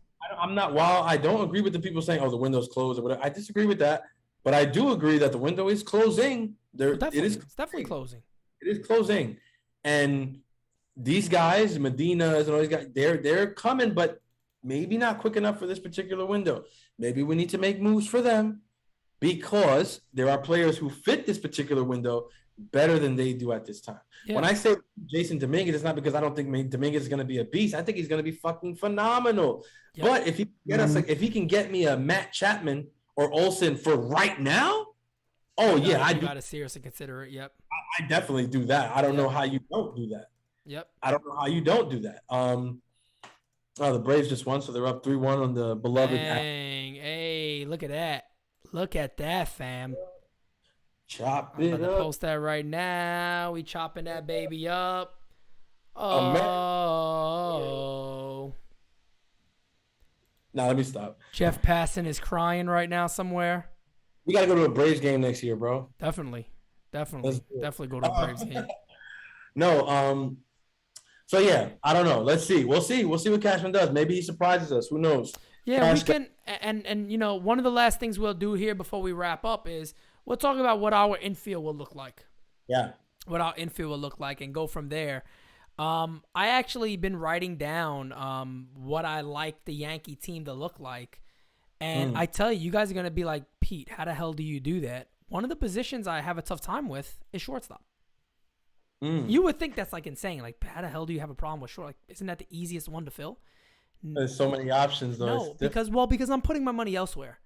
While I don't agree with the people saying, oh, the window's closed or whatever, I disagree with that. But I do agree that the window is closing. It's definitely closing. It is closing. And these guys, Medina's and all these guys, they're coming, but maybe not quick enough for this particular window. Maybe we need to make moves for them. because there are players who fit this particular window better than they do at this time. Yeah. When I say Jason Dominguez, it's not because I don't think Dominguez is going to be a beast. I think he's going to be fucking phenomenal. Yep. But if he get us, if he can get me a Matt Chapman or Olsen for right now, I got to seriously consider it. Yep, I definitely do that. I don't know how you don't do that. Yep, I don't know how you don't do that. The Braves just won, so they're up 3-1 on the beloved. Dang, hey, look at that. Look at that, fam. Chop I'm it gonna up. post that right now. We chopping that baby up. Oh. Now let me stop. Jeff Passan is crying right now somewhere. We gotta go to a Braves game next year, bro. Definitely go to a Braves game. No, so yeah, I don't know. Let's see. We'll see what Cashman does. Maybe he surprises us. Who knows? Yeah, we can. And you know, one of the last things we'll do here before we wrap up is we'll talk about what our infield will look like. Yeah. What our infield will look like and go from there. I actually been writing down what I like the Yankee team to look like. And I tell you, you guys are going to be like, Pete, how the hell do you do that? One of the positions I have a tough time with is shortstop. You would think that's like insane. Like, how the hell do you have a problem with short? Like, isn't that the easiest one to fill? There's so many options, though. No, because I'm putting my money elsewhere.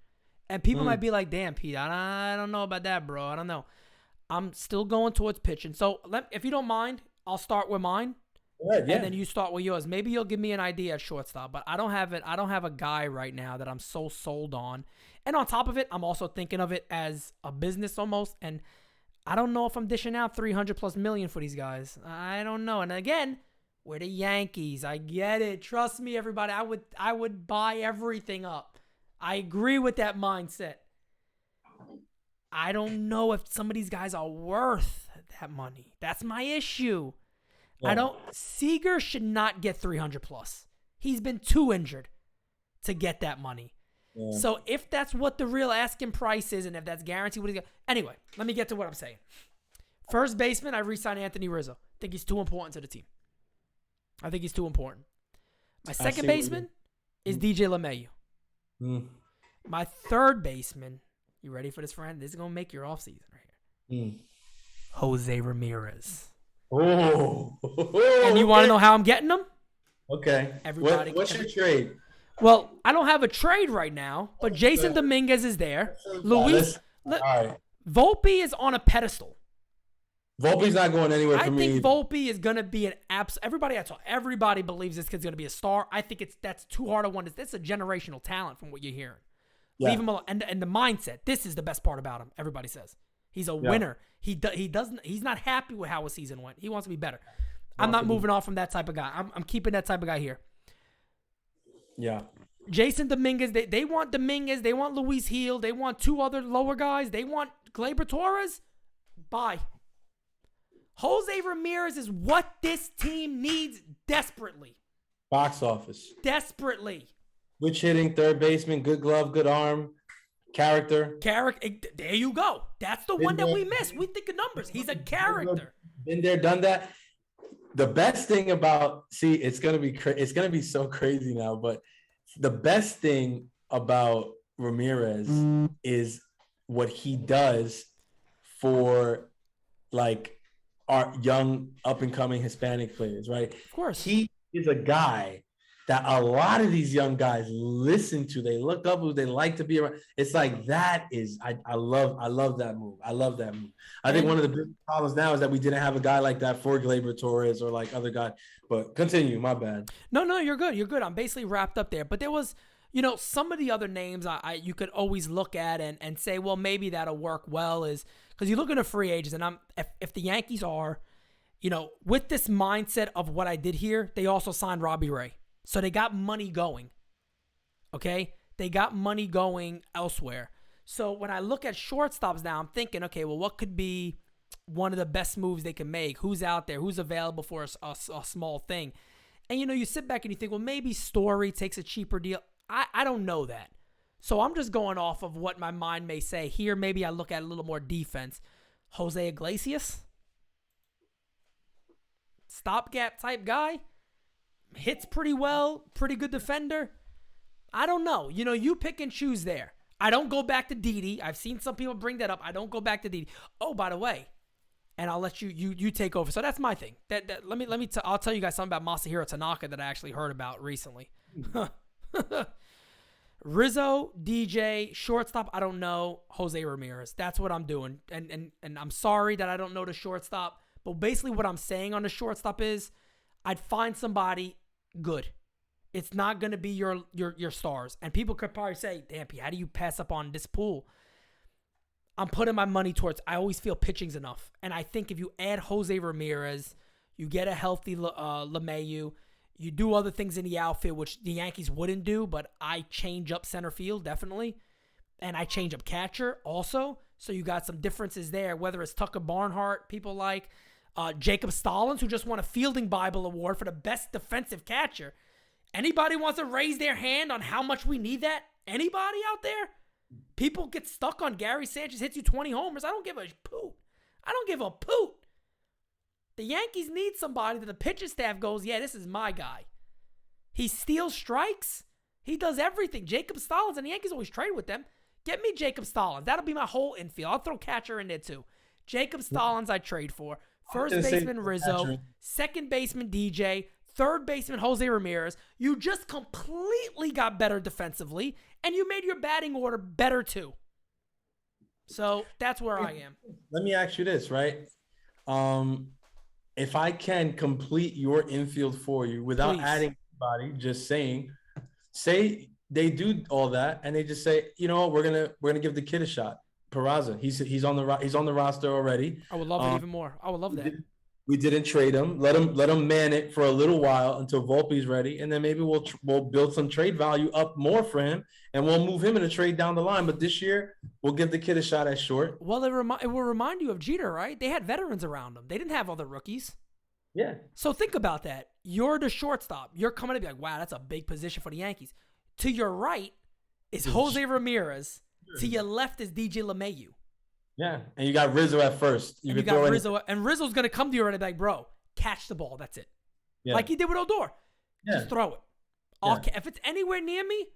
And people might be like, damn, Pete, I don't know about that, bro. I don't know. I'm still going towards pitching. So if you don't mind, I'll start with mine. Yeah. And then you start with yours. Maybe you'll give me an idea at shortstop, but I don't have it. I don't have a guy right now that I'm so sold on. And on top of it, I'm also thinking of it as a business almost. And I don't know if I'm dishing out $300+ million for these guys. I don't know. And again, we're the Yankees. I get it. Trust me, everybody. I would buy everything up. I agree with that mindset. I don't know if some of these guys are worth that money. That's my issue. Yeah. Seager should not get 300+. He's been too injured to get that money. Yeah. So if that's what the real asking price is, and if that's guaranteed, anyway, let me get to what I'm saying. First baseman, I re-signed Anthony Rizzo. I think he's too important to the team. I think he's too important. My second baseman is DJ LeMahieu. My third baseman, you ready for this, friend? This is gonna make your offseason right here. Jose Ramirez. Oh. And you want to know how I'm getting them? Okay. What's your trade? Well, I don't have a trade right now, but Jason Dominguez is there. Luis Volpe is on a pedestal. Volpe's not going anywhere for me. I think Volpe is going to be an everybody believes this kid's going to be a star. I think that's too hard of one. It's a generational talent from what you're hearing. Yeah. Leave him alone. And the mindset. This is the best part about him. Everybody says he's a winner. He's not happy with how his season went. He wants to be better. I'm not moving off from that type of guy. I'm keeping that type of guy here. Yeah. Jason Dominguez. They want Dominguez. They want Luis Gil. They want two other lower guys. They want Gleyber Torres. Bye. Jose Ramirez is what this team needs desperately. Box office. Desperately. Switch hitting, third baseman, good glove, good arm, character. There you go. That's the one that we miss. We think of numbers. He's a character. Been there, done that. The best thing about it's gonna be so crazy now, but the best thing about Ramirez is what he does for like our young up and coming Hispanic players, right? Of course, he is a guy that a lot of these young guys listen to. They look up who they like to be around. It's like that is I love that move. I love that move. I think one of the big problems now is that we didn't have a guy like that for Gleyber Torres or like other guys. But continue, my bad. No, you're good. You're good. I'm basically wrapped up there. But there was, some of the other names you could always look at and say, well, maybe that'll work well is because you look at the free agents and if the Yankees are, with this mindset of what I did here, they also signed Robbie Ray. So they got money going, okay? They got money going elsewhere. So when I look at shortstops now, I'm thinking, okay, well, what could be one of the best moves they can make? Who's out there? Who's available for a small thing? And, you sit back and you think, well, maybe Story takes a cheaper deal. I don't know that. So I'm just going off of what my mind may say. Here, maybe I look at a little more defense. Jose Iglesias? Stopgap type guy? Hits pretty well, pretty good defender. I don't know. You pick and choose there. I don't go back to Didi. I've seen some people bring that up. I don't go back to Didi. Oh, by the way, and I'll let you take over. So that's my thing. I'll tell you guys something about Masahiro Tanaka that I actually heard about recently. Rizzo, DJ, shortstop, I don't know. Jose Ramirez. That's what I'm doing. And I'm sorry that I don't know the shortstop. But basically what I'm saying on the shortstop is I'd find somebody good. It's not going to be your stars. And people could probably say, damn, P, how do you pass up on this pool? I'm putting my money towards, I always feel pitching's enough. And I think if you add Jose Ramirez, you get a healthy LeMahieu, you do other things in the outfield, which the Yankees wouldn't do, but I change up center field, definitely. And I change up catcher also. So you got some differences there, whether it's Tucker Barnhart, people like Jacob Stallings, who just won a Fielding Bible Award for the best defensive catcher. Anybody wants to raise their hand on how much we need that? Anybody out there? People get stuck on Gary Sanchez hits you 20 homers. I don't give a poot. I don't give a poot. The Yankees need somebody that the pitching staff goes, yeah, this is my guy. He steals strikes. He does everything. Jacob Stallings, and the Yankees always trade with them. Get me Jacob Stallings. That'll be my whole infield. I'll throw catcher in there too. Jacob Stallings I trade for. First baseman Rizzo. Second baseman DJ. Third baseman Jose Ramirez. You just completely got better defensively, and you made your batting order better too. So that's where I am. Let me ask you this, right? If I can complete your infield for you without adding anybody, just say they do all that and they just say, you know what, we're gonna give the kid a shot. Peraza, he's on the roster already. I would love it even more. I would love that. We didn't trade him. Let him man it for a little while until Volpe's ready, and then maybe we'll build some trade value up more for him, and we'll move him in a trade down the line. But this year, we'll give the kid a shot at short. Well, it will remind you of Jeter, right? They had veterans around them. They didn't have other rookies. Yeah. So think about that. You're the shortstop. You're coming to be like, wow, that's a big position for the Yankees. To your right is Jose Ramirez. To your left is DJ LeMahieu. Yeah, and you got Rizzo at first. You got Rizzo, and Rizzo's going to come to you and be like, bro, catch the ball. That's it. Yeah. Like he did with Odor. Yeah. Just throw it. Yeah. If it's anywhere near me,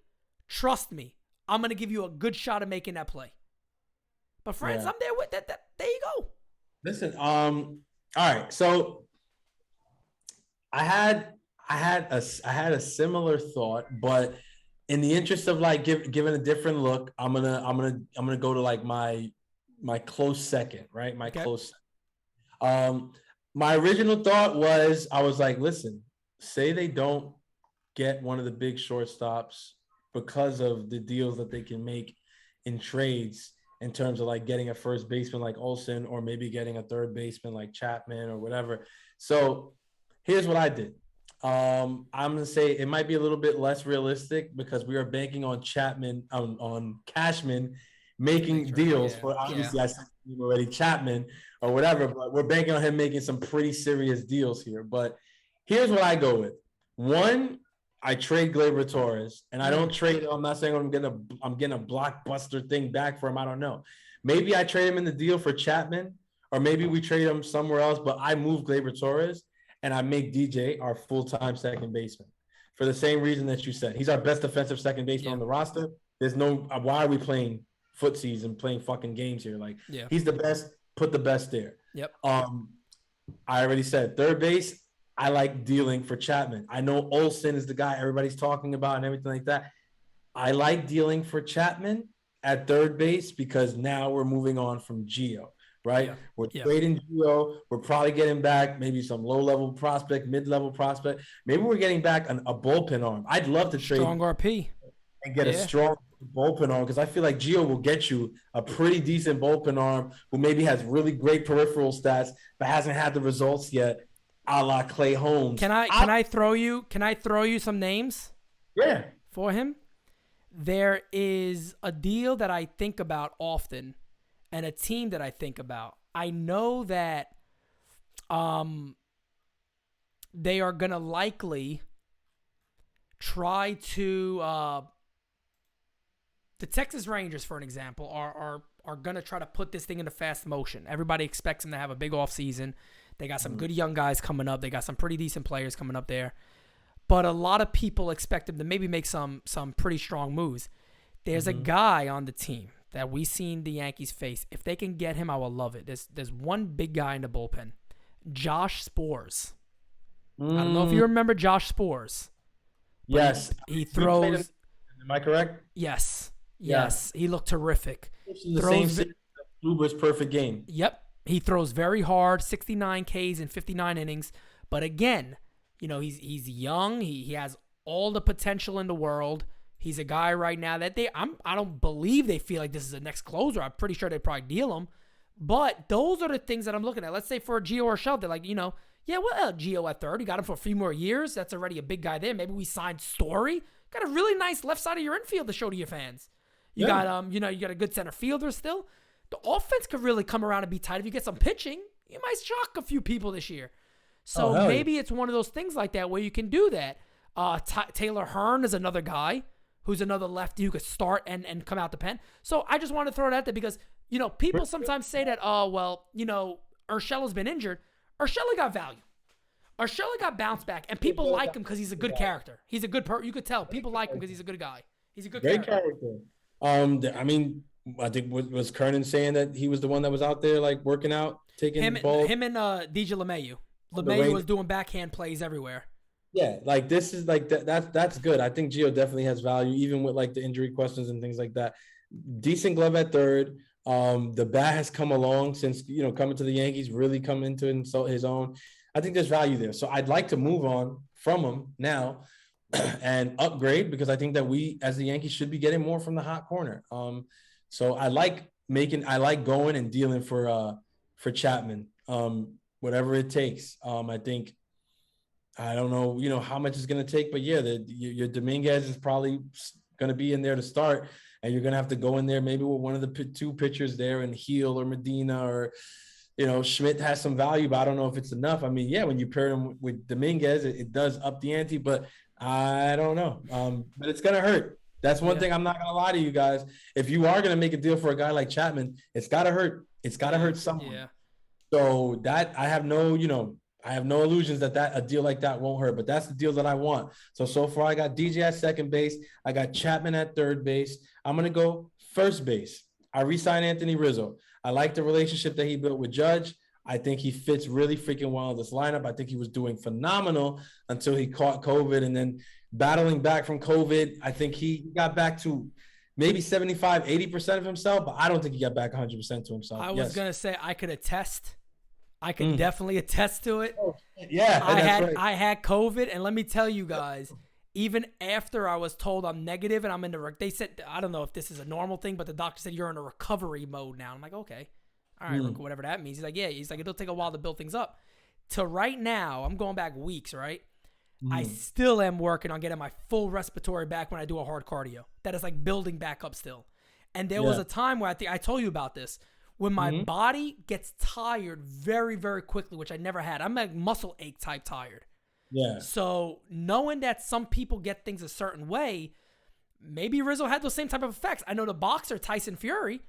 trust me, I'm going to give you a good shot of making that play. But friends, I'm there with that. There you go. Listen, all right. So I had a similar thought, but in the interest of like giving a different look, I'm gonna go to like my close second, right? Close second. My original thought was, I was like, listen, say they don't get one of the big shortstops because of the deals that they can make in trades in terms of like getting a first baseman like Olsen, or maybe getting a third baseman like Chapman or whatever. So here's what I did. I'm going to say it might be a little bit less realistic because we are banking on Chapman, on Cashman making deals for, obviously I said already Chapman or whatever, but we're banking on him making some pretty serious deals here. But here's what I go with. One, I trade Gleyber Torres, and I don't trade him. I'm not saying I'm getting a blockbuster thing back for him. I don't know. Maybe I trade him in the deal for Chapman, or maybe we trade him somewhere else, but I move Gleyber Torres and I make DJ our full-time second baseman for the same reason that you said. He's our best defensive second baseman on the roster. There's no – why are we playing footsies and playing fucking games here? Like, he's the best. Put the best there. Yep. I already said third base, I like dealing for Chapman. I know Olsen is the guy everybody's talking about and everything like that. I like dealing for Chapman at third base because now we're moving on from Gio. Right? Yeah. We're trading Gio. We're probably getting back maybe some low-level prospect, mid-level prospect. Maybe we're getting back a bullpen arm. I'd love to trade strong RP and get a strong bullpen arm because I feel like Gio will get you a pretty decent bullpen arm who maybe has really great peripheral stats but hasn't had the results yet, a la Clay Holmes. Can I throw you some names? Yeah. For him? There is a deal that I think about often. And a team that I think about. I know that they are going to likely try to the Texas Rangers, for an example, are going to try to put this thing into fast motion. Everybody expects them to have a big offseason. They got some good young guys coming up. They got some pretty decent players coming up there. But a lot of people expect them to maybe make some pretty strong moves. There's a guy on the team that we seen the Yankees face. If they can get him, I will love it. There's one big guy in the bullpen, Josh Spores. I don't know if you remember Josh Spores. Yes. He throws. Am I correct? Yes. Yeah. He looked terrific. The same Kluber's perfect game. Yep. He throws very hard, 69 Ks in 59 innings. But again, he's young. He has all the potential in the world. He's a guy right now that I don't believe they feel like this is the next closer. I'm pretty sure they'd probably deal him. But those are the things that I'm looking at. Let's say for a Gio Urshela, they're like, Gio at third. You got him for a few more years. That's already a big guy there. Maybe we signed Story. Got a really nice left side of your infield to show to your fans. You got you got a good center fielder still. The offense could really come around and be tight if you get some pitching. You might shock a few people this year. So maybe it's one of those things like that where you can do that. Taylor Hearn is another guy who's another lefty who could start and come out the pen. So I just want to throw it out there because, people sometimes say that, Urshela's been injured. Urshela got value. Urshela got bounced back, and people like him because he's a good character. He's a good you could tell. People like him because he's a good guy. He's a good character. I think was Kernan saying that he was the one that was out there like working out, taking the ball. Him and DJ LeMahieu. LeMahieu was doing backhand plays everywhere. Yeah, like this is like that's good. I think Gio definitely has value, even with like the injury questions and things like that. Decent glove at third. The bat has come along since coming to the Yankees, really come into his own. I think there's value there. So I'd like to move on from him now and upgrade because I think that we as the Yankees should be getting more from the hot corner. So I like going and dealing for Chapman, whatever it takes. I think. I don't know, how much it's going to take, but yeah, your Dominguez is probably going to be in there to start, and you're going to have to go in there maybe with one of the two pitchers there and Heel or Medina or, Schmidt has some value, but I don't know if it's enough. I mean, yeah, when you pair him with Dominguez, it does up the ante, but I don't know. But it's going to hurt. That's one thing I'm not going to lie to you guys. If you are going to make a deal for a guy like Chapman, it's got to hurt. It's got to hurt someone. Yeah. So that I have no illusions that a deal like that won't hurt, but that's the deal that I want. So far I got DJ at second base. I got Chapman at third base. I'm going to go first base. I re-signed Anthony Rizzo. I like the relationship that he built with Judge. I think he fits really freaking well in this lineup. I think he was doing phenomenal until he caught COVID, and then battling back from COVID. I think he got back to maybe 75, 80% of himself, but I don't think he got back 100% to himself. I was going to say I could attest. I can definitely attest to it. Oh, yeah, I had COVID, and let me tell you guys, even after I was told I'm negative and I'm in they said, I don't know if this is a normal thing, but the doctor said you're in a recovery mode now. I'm like, okay, all right, whatever that means. He's like, yeah, it'll take a while to build things up. To right now, I'm going back weeks, right? I still am working on getting my full respiratory back when I do a hard cardio. That is like building back up still. And there was a time where I told you about this. When my body gets tired very, very quickly, which I never had. I'm like muscle ache type tired. Yeah. So knowing that some people get things a certain way, maybe Rizzo had those same type of effects. I know the boxer Tyson Fury,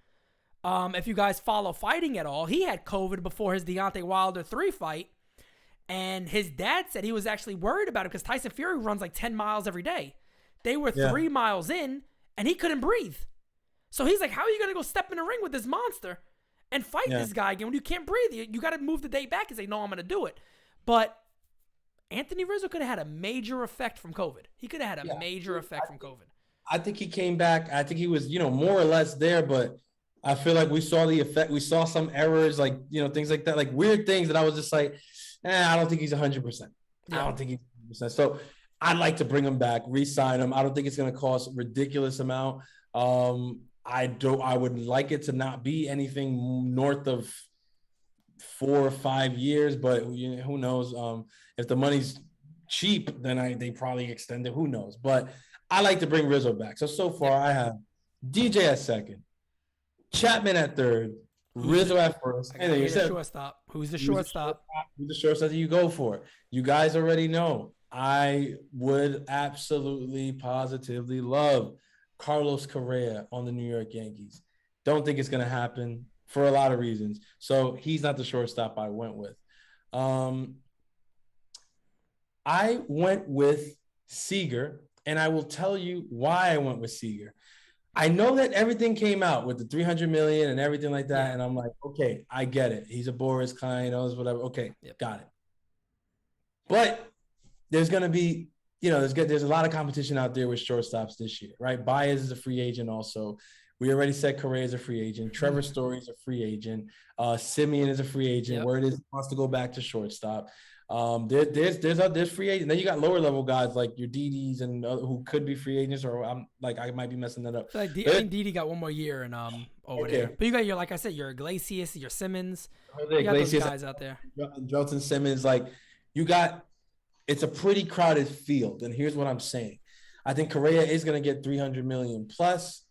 if you guys follow fighting at all, he had COVID before his Deontay Wilder 3 fight. And his dad said he was actually worried about it because Tyson Fury runs like 10 miles every day. They were 3 miles in, and he couldn't breathe. So he's like, how are you going to go step in the ring with this monster and fight this guy again when you can't breathe? You got to move the date back and say, no, I'm going to do it. But Anthony Rizzo could have had a major effect from COVID. He could have had a major effect from COVID. I think he came back. I think he was, more or less there, but I feel like we saw the effect. We saw some errors, like, things like that, like weird things that I was just like, I don't think he's 100%. I don't think he's 100%. So I'd like to bring him back, re-sign him. I don't think it's going to cost a ridiculous amount. I would like it to not be anything north of 4 or 5 years, but who knows? If the money's cheap, then they probably extend it. Who knows? But I like to bring Rizzo back. So far I have DJ at second, Chapman at third, Rizzo at first, and then you said shortstop. Who's the shortstop? Who's the shortstop that you go for? You guys already know. I would absolutely, positively love Carlos Correa on the New York Yankees. Don't think it's going to happen for a lot of reasons. So he's not the shortstop I went with. I went with Seager, and I will tell you why I went with Seager. I know that everything came out with the 300 million and everything like that. Yeah. And I'm like, okay, I get it. He's a Boris client, whatever. Okay, got it. But there's going to be, there's a lot of competition out there with shortstops this year, right? Baez is a free agent also. We already said Correa is a free agent. Trevor Story is a free agent. Simeon is a free agent. Word is wants to go back to shortstop. There's free agents. Then you got lower level guys like your Didi's and who could be free agents, or I might be messing that up. I think Didi got one more year and over there. But you got like I said, your Iglesias, your Simmons. You got those guys out there. Jelton Simmons, it's a pretty crowded field. And here's what I'm saying. I think Correa is going to get 300 million plus,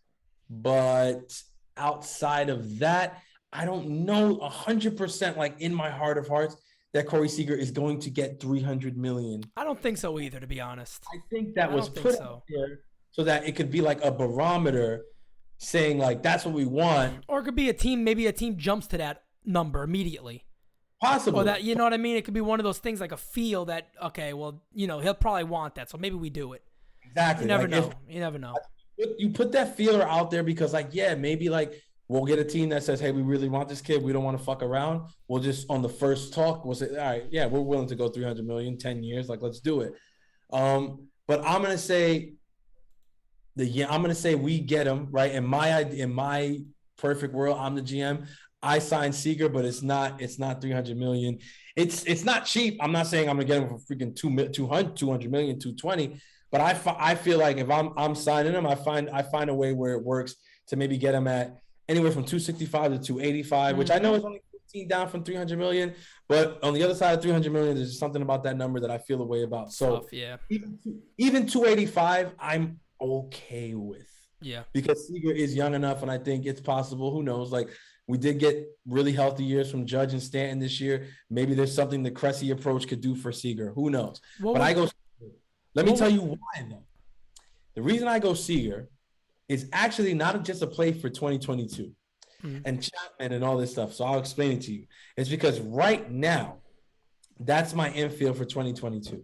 but outside of that, I don't know 100% like in my heart of hearts that Corey Seager is going to get 300 million. I don't think so either, to be honest. I think that was put out there so that it could be like a barometer saying like, that's what we want. Or it could be maybe a team jumps to that number immediately. Possible. Or that, you know what I mean? It could be one of those things like a feel that, okay, well, he'll probably want that. So maybe we do it. Exactly. You never know. You never know. You put that feeler out there because maybe we'll get a team that says, hey, we really want this kid. We don't want to fuck around. We'll just, on the first talk, we'll say, all right, yeah, we're willing to go 300 million, 10 years. Let's do it. But I'm going to say we get him, right? In my perfect world, I'm the GM. I signed Seager, but it's not 300 million. It's not cheap. I'm not saying I'm going to get him for freaking 200 million, 220. But I feel like if I'm signing him, I find a way where it works to maybe get him at anywhere from 265 to 285, which I know is only 15 down from 300 million. But on the other side of 300 million, there's something about that number that I feel a way about. So tough, yeah. even 285, I'm okay with. Yeah. Because Seager is young enough, and I think it's possible. Who knows? We did get really healthy years from Judge and Stanton this year. Maybe there's something the Cressy approach could do for Seager. Who knows? Let me tell you why, though. The reason I go Seager is actually not just a play for 2022 and Chapman and all this stuff. So I'll explain it to you. It's because right now, that's my infield for 2022.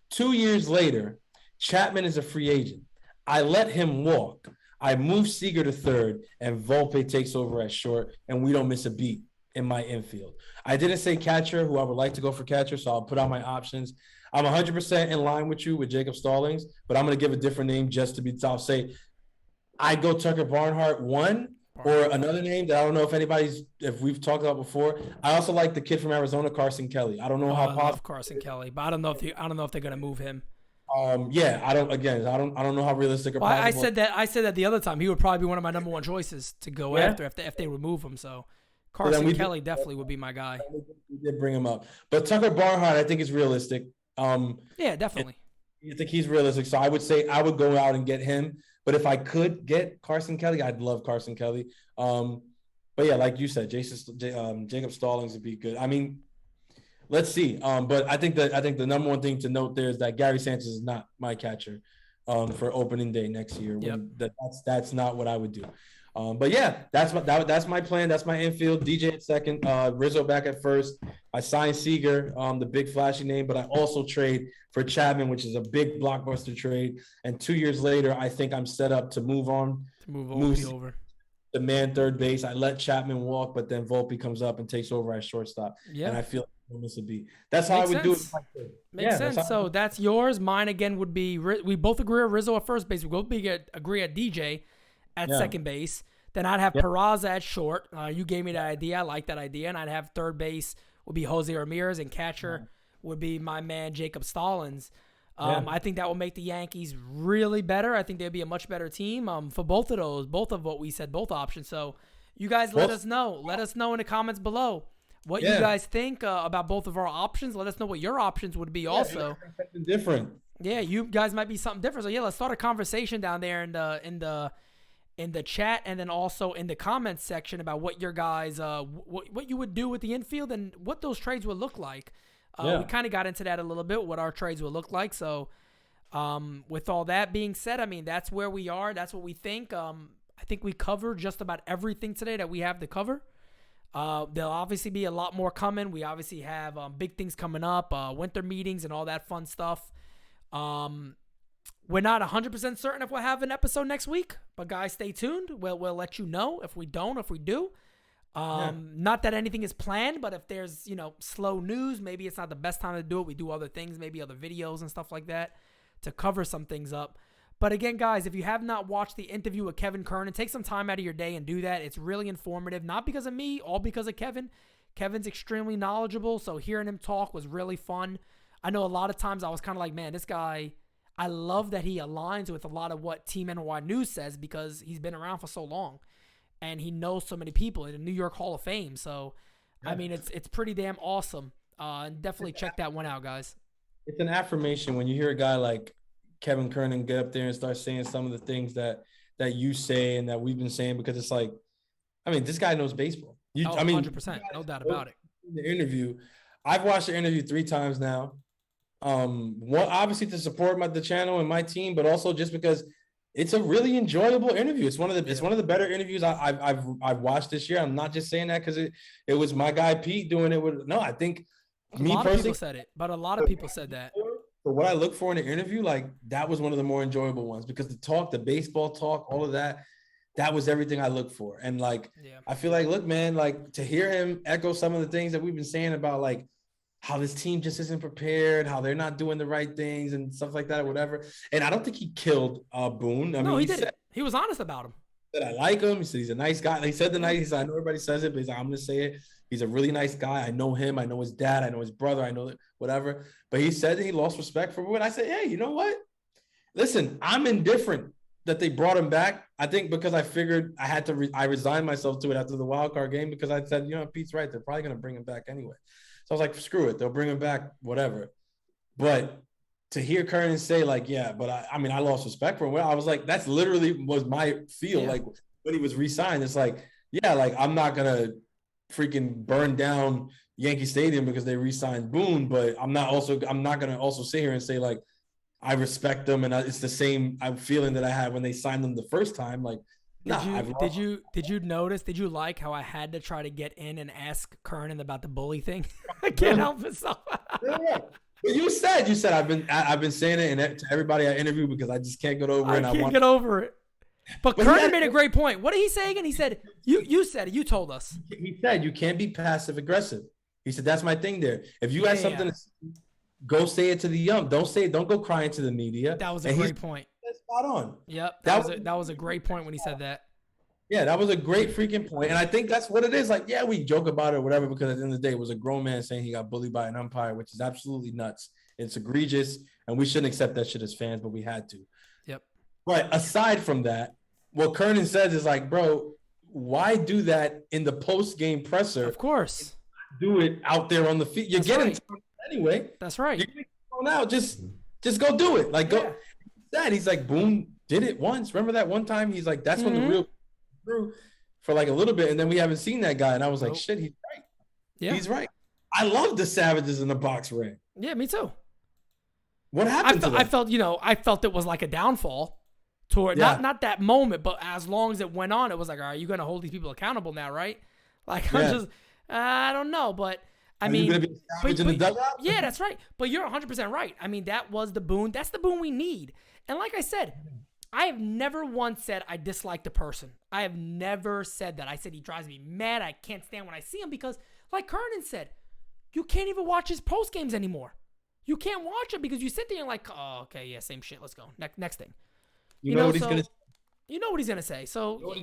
2 years later, Chapman is a free agent. I let him walk. I move Seager to third, and Volpe takes over at short, and we don't miss a beat in my infield. I didn't say catcher, who I would like to go for catcher, so I'll put out my options. I'm 100% in line with you with Jacob Stallings, but I'm going to give a different name just to be – I'll say I'd go Tucker Barnhart 1, or another name that I don't know if we've talked about before. I also like the kid from Arizona, Carson Kelly. I don't know how possible. I love Carson Kelly, but I don't know if they're going to move him. I don't know how realistic or possible. I said that the other time. He would probably be one of my number one choices to go after if they remove him. So Carson Kelly definitely would be my guy. We did bring him up, but Tucker Barnhart I think is realistic. Yeah, definitely. I think he's realistic. So I would say I would go out and get him. But if I could get Carson Kelly, I'd love Carson Kelly. But yeah, like you said, Jacob Stallings would be good. I mean, let's see. But I think the number one thing to note there is that Gary Sanchez is not my catcher for opening day next year. That's not what I would do. But yeah, that's my plan. That's my infield. DJ at second, Rizzo back at first. I signed Seager, the big flashy name, but I also trade for Chapman, which is a big blockbuster trade. And 2 years later, I think I'm set up to move over. The man third base. I let Chapman walk, but then Volpe comes up and takes over at shortstop. Yeah. And I feel like this would be. That's how I would do it. Makes sense. So that's yours. Mine again would be we both agree on Rizzo at first base. We both agree at DJ at second base. Then I'd have Peraza at short. You gave me that idea. I like that idea. And I'd have third base would be Jose Ramirez, and catcher would be my man Jacob Stallings. I think that will make the Yankees really better. I think they'd be a much better team for both of what we said, both options. So you guys let us know. Let us know in the comments below what you guys think about both of our options. Let us know what your options would be also. Something different. Yeah, you guys might be something different. So yeah, let's start a conversation down there in the chat, and then also in the comments section about what your guys what you would do with the infield and what those trades would look like. We kind of got into that a little bit, what our trades would look like. So with all that being said, I mean, that's where we are. That's what we think. I think we covered just about everything today that we have to cover. There'll obviously be a lot more coming. We obviously have big things coming up, winter meetings and all that fun stuff. We're not 100% certain if we'll have an episode next week, but guys, stay tuned. We'll let you know if we don't, if we do. Not that anything is planned, but if there's, slow news, maybe it's not the best time to do it. We do other things, maybe other videos and stuff like that to cover some things up. But again, guys, if you have not watched the interview with Kevin Kernan, take some time out of your day and do that. It's really informative, not because of me, all because of Kevin. Kevin's extremely knowledgeable, so hearing him talk was really fun. I know a lot of times I was kind of like, man, this guy, I love that he aligns with a lot of what Team NY News says because he's been around for so long and he knows so many people in the New York Hall of Fame. So, I mean, it's pretty damn awesome. And definitely check that one out, guys. It's an affirmation when you hear a guy like Kevin Kernan get up there and start saying some of the things that you say and that we've been saying, because it's like, I mean, this guy knows baseball. 100%, no doubt about it. The interview, I've watched the interview 3 times now. One, obviously to support the channel and my team, but also just because it's a really enjoyable interview. It's one of the better interviews I've watched this year. I'm not just saying that because it was my guy Pete doing it with. No, I think a lot of people said it, but a lot of people said that. For what I look for in an interview, like that was one of the more enjoyable ones because the baseball talk, all of that was everything I look for. And like, I feel like, look, man, like to hear him echo some of the things that we've been saying about like how this team just isn't prepared, how they're not doing the right things and stuff like that or whatever. And I don't think he killed Boone. I mean, he didn't. He was honest about him. That I like him. He said he's a nice guy. He said he said, I know everybody says it, but he's like, I'm going to say it. He's a really nice guy. I know him. I know his dad. I know his brother. I know whatever. But he said that he lost respect for Boone. I said, hey, you know what? Listen, I'm indifferent that they brought him back. I think because I figured I had to, I resigned myself to it after the wild card game because I said, Pete's right. They're probably going to bring him back anyway. So I was like, screw it. They'll bring him back, whatever. But to hear Kernan say like, yeah, but I mean, I lost respect for him. I was like, that's literally was my feel. Like when he was re-signed, it's like, yeah, like I'm not going to freaking burn down Yankee Stadium because they re-signed Boone, but I'm not going to also sit here and say like, I respect them. And it's the same feeling that I had when they signed them the first time. Like, did you notice? Did you like how I had to try to get in and ask Kernan about the bully thing? I can't help myself. But you said I've been saying it and to everybody I interview because I just can't get over it. I can't get over it. But Kernan made a great point. What did he say again? He said you said it. You told us. He said you can't be passive aggressive. He said that's my thing there. If you have something to say, go say it to the young. Don't go crying to the media. That was a great point. Spot on. Yep. That was a great point when he said that. Yeah, that was a great freaking point. And I think that's what it is. Like, yeah, we joke about it or whatever, because at the end of the day, it was a grown man saying he got bullied by an umpire, which is absolutely nuts. It's egregious, and we shouldn't accept that shit as fans, but we had to. Yep. But aside from that, what Kernan says is like, bro, why do that in the post-game presser? Of course. Do it out there on the field. You're getting thrown anyway. That's right. You're getting thrown out. Just go do it. Like, go. He's like, Boone did it once. Remember that one time? He's like, that's when the real through for like a little bit, and then we haven't seen that guy. And I was like, shit, he's right. Yeah, he's right. I love the Savages in the box ring. Yeah, me too. What happened to them? I felt it was like a downfall toward not that moment, but as long as it went on, it was like, all right, you're gonna hold these people accountable now, right? Like I don't know, but I mean, gonna be a savage in the dugout? Yeah, that's right. But you're 100% right. I mean, that was the Boone. That's the Boone we need. And like I said, I have never once said I dislike the person. I have never said that. I said he drives me mad. I can't stand when I see him because, like Kernan said, you can't even watch his post games anymore. You can't watch it because you sit there and like, oh, okay, yeah, same shit. Let's go. Next thing. You know what he's gonna say. You know what he's gonna say. So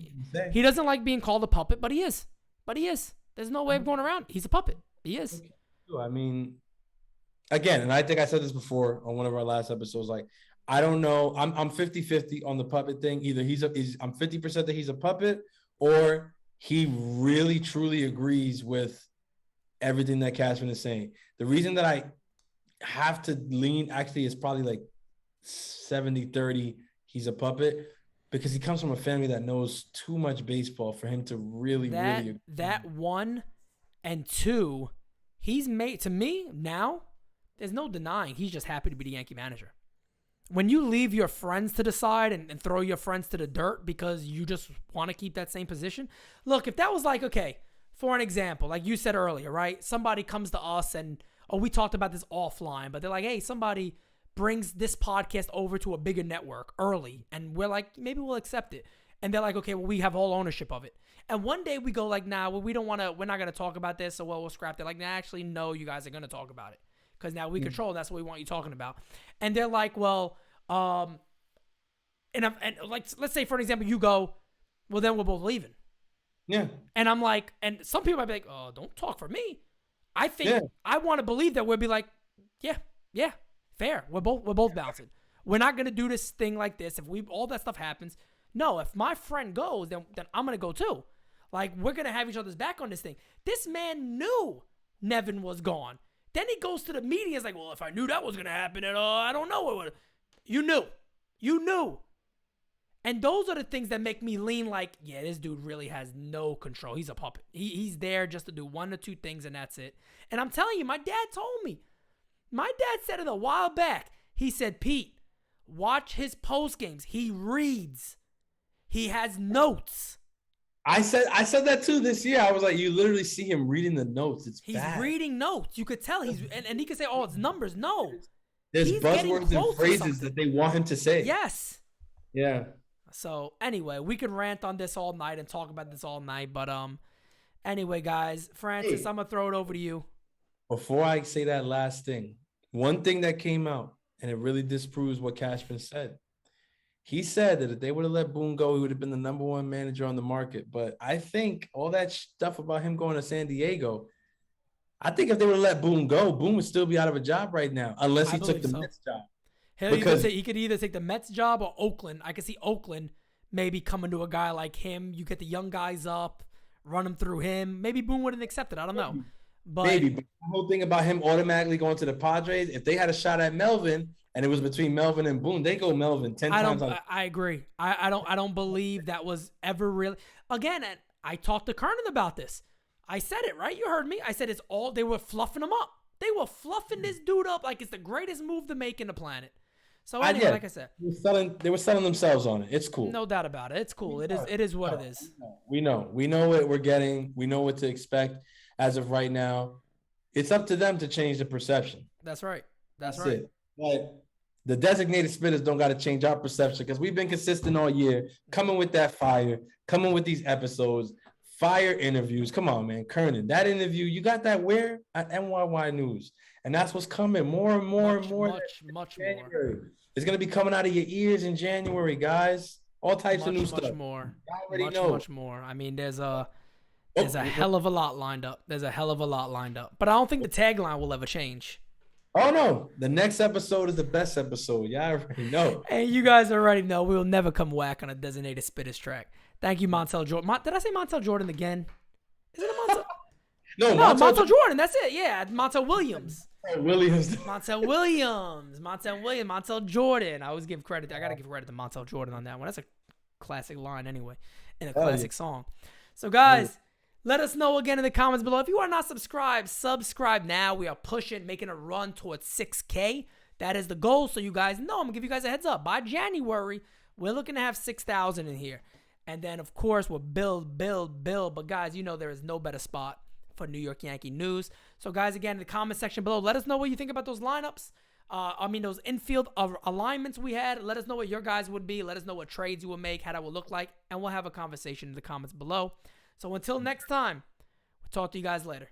he doesn't like being called a puppet, but he is. There's no way of going around. He's a puppet. He is. I mean, again, and I think I said this before on one of our last episodes, like, I don't know. I'm 50-50 on the puppet thing. Either I'm 50% that he's a puppet, or he really truly agrees with everything that Cashman is saying. The reason that I have to lean actually is probably like 70-30. He's a puppet because he comes from a family that knows too much baseball for him to really agree. That one and two, he's made to me now. There's no denying he's just happy to be the Yankee manager. When you leave your friends to the side and throw your friends to the dirt because you just want to keep that same position. Look, if that was like, okay, for an example, like you said earlier, right? Somebody comes to us and, we talked about this offline, but they're like, hey, somebody brings this podcast over to a bigger network early, and we're like, maybe we'll accept it. And they're like, okay, well, we have all ownership of it. And one day we go like, nah, well, we're not going to talk about this, so we'll scrap it. Like, nah, actually, no, you guys are going to talk about it. Because now we control, that's what we want you talking about. And they're like, well, and like, let's say, for an example, you go, well, then we're both leaving. Yeah. And I'm like, and some people might be like, oh, don't talk for me. I think, I want to believe that we'll be like, yeah, fair. We're both bouncing. We're not going to do this thing like this. If all that stuff happens, no, if my friend goes, then I'm going to go too. Like, we're going to have each other's back on this thing. This man knew Nevin was gone. Then he goes to the media. He's like, well, if I knew that was going to happen, and I don't know what would. You knew. And those are the things that make me lean like, yeah, this dude really has no control. He's a puppet. He's there just to do one or two things, and that's it. And I'm telling you, my dad told me. My dad said it a while back. He said, Pete, watch his post games. He reads. He has notes. I said that too this year. I was like, you literally see him reading the notes. He's bad. Reading notes. You could tell and he could say, oh, it's numbers. No. There's buzzwords and phrases that they want him to say. Yes. Yeah. So anyway, we could rant on this all night and talk about this all night. But anyway, guys, Francis, I'm gonna throw it over to you. Before I say that last thing, one thing that came out, and it really disproves what Cashman said. He said that if they would have let Boone go, he would have been the number one manager on the market. But I think all that stuff about him going to San Diego, I think if they would have let Boone go, Boone would still be out of a job right now, unless he took the Mets job. Hell, he could either take the Mets job or Oakland. I could see Oakland maybe coming to a guy like him. You get the young guys up, run them through him. Maybe Boone wouldn't accept it. I don't know. But the whole thing about him automatically going to the Padres, if they had a shot at Melvin and it was between Melvin and Boone, they go Melvin 10 times. I agree. I don't believe that was ever really. Again, I talked to Kernan about this. I said it, right? You heard me. I said they were fluffing him up. They were fluffing this dude up like it's the greatest move to make in the planet. So anyway, like I said, they were selling themselves on it. It's cool. No doubt about it. It's cool. It is what it is. We know what we're getting. We know what to expect as of right now. It's up to them to change the perception. That's right. That's right. It. But the designated spitters don't got to change our perception because we've been consistent all year, coming with that fire, coming with these episodes, fire interviews. Come on, man. Kernan, that interview, you got that where? At NYY News. And that's what's coming more and more and more. Much more. It's going to be coming out of your ears in January, guys. All types of new stuff. Much more. I mean, there's a hell of a lot lined up. But I don't think the tagline will ever change. Oh, no. The next episode is the best episode. Y'all already know. And you guys already know we will never come whack on a designated Spittaz track. Thank you, Montel Jordan. Did I say Montel Jordan again? Is it a Montel? No, Montel Jordan. That's it. Yeah, Montel Williams. Montel Jordan. I always give credit. I got to give credit to Montel Jordan on that one. That's a classic line anyway, and a classic song. So, guys, let us know again in the comments below. If you are not subscribed, subscribe now. We are making a run towards 6K. That is the goal. So you guys know, I'm going to give you guys a heads up. By January, we're looking to have 6,000 in here. And then, of course, we'll build. But, guys, you know there is no better spot for New York Yankee news. So, guys, again, in the comment section below, let us know what you think about those lineups. Those infield alignments we had. Let us know what your guys would be. Let us know what trades you would make, how that would look like. And we'll have a conversation in the comments below. So, until next time, we'll talk to you guys later.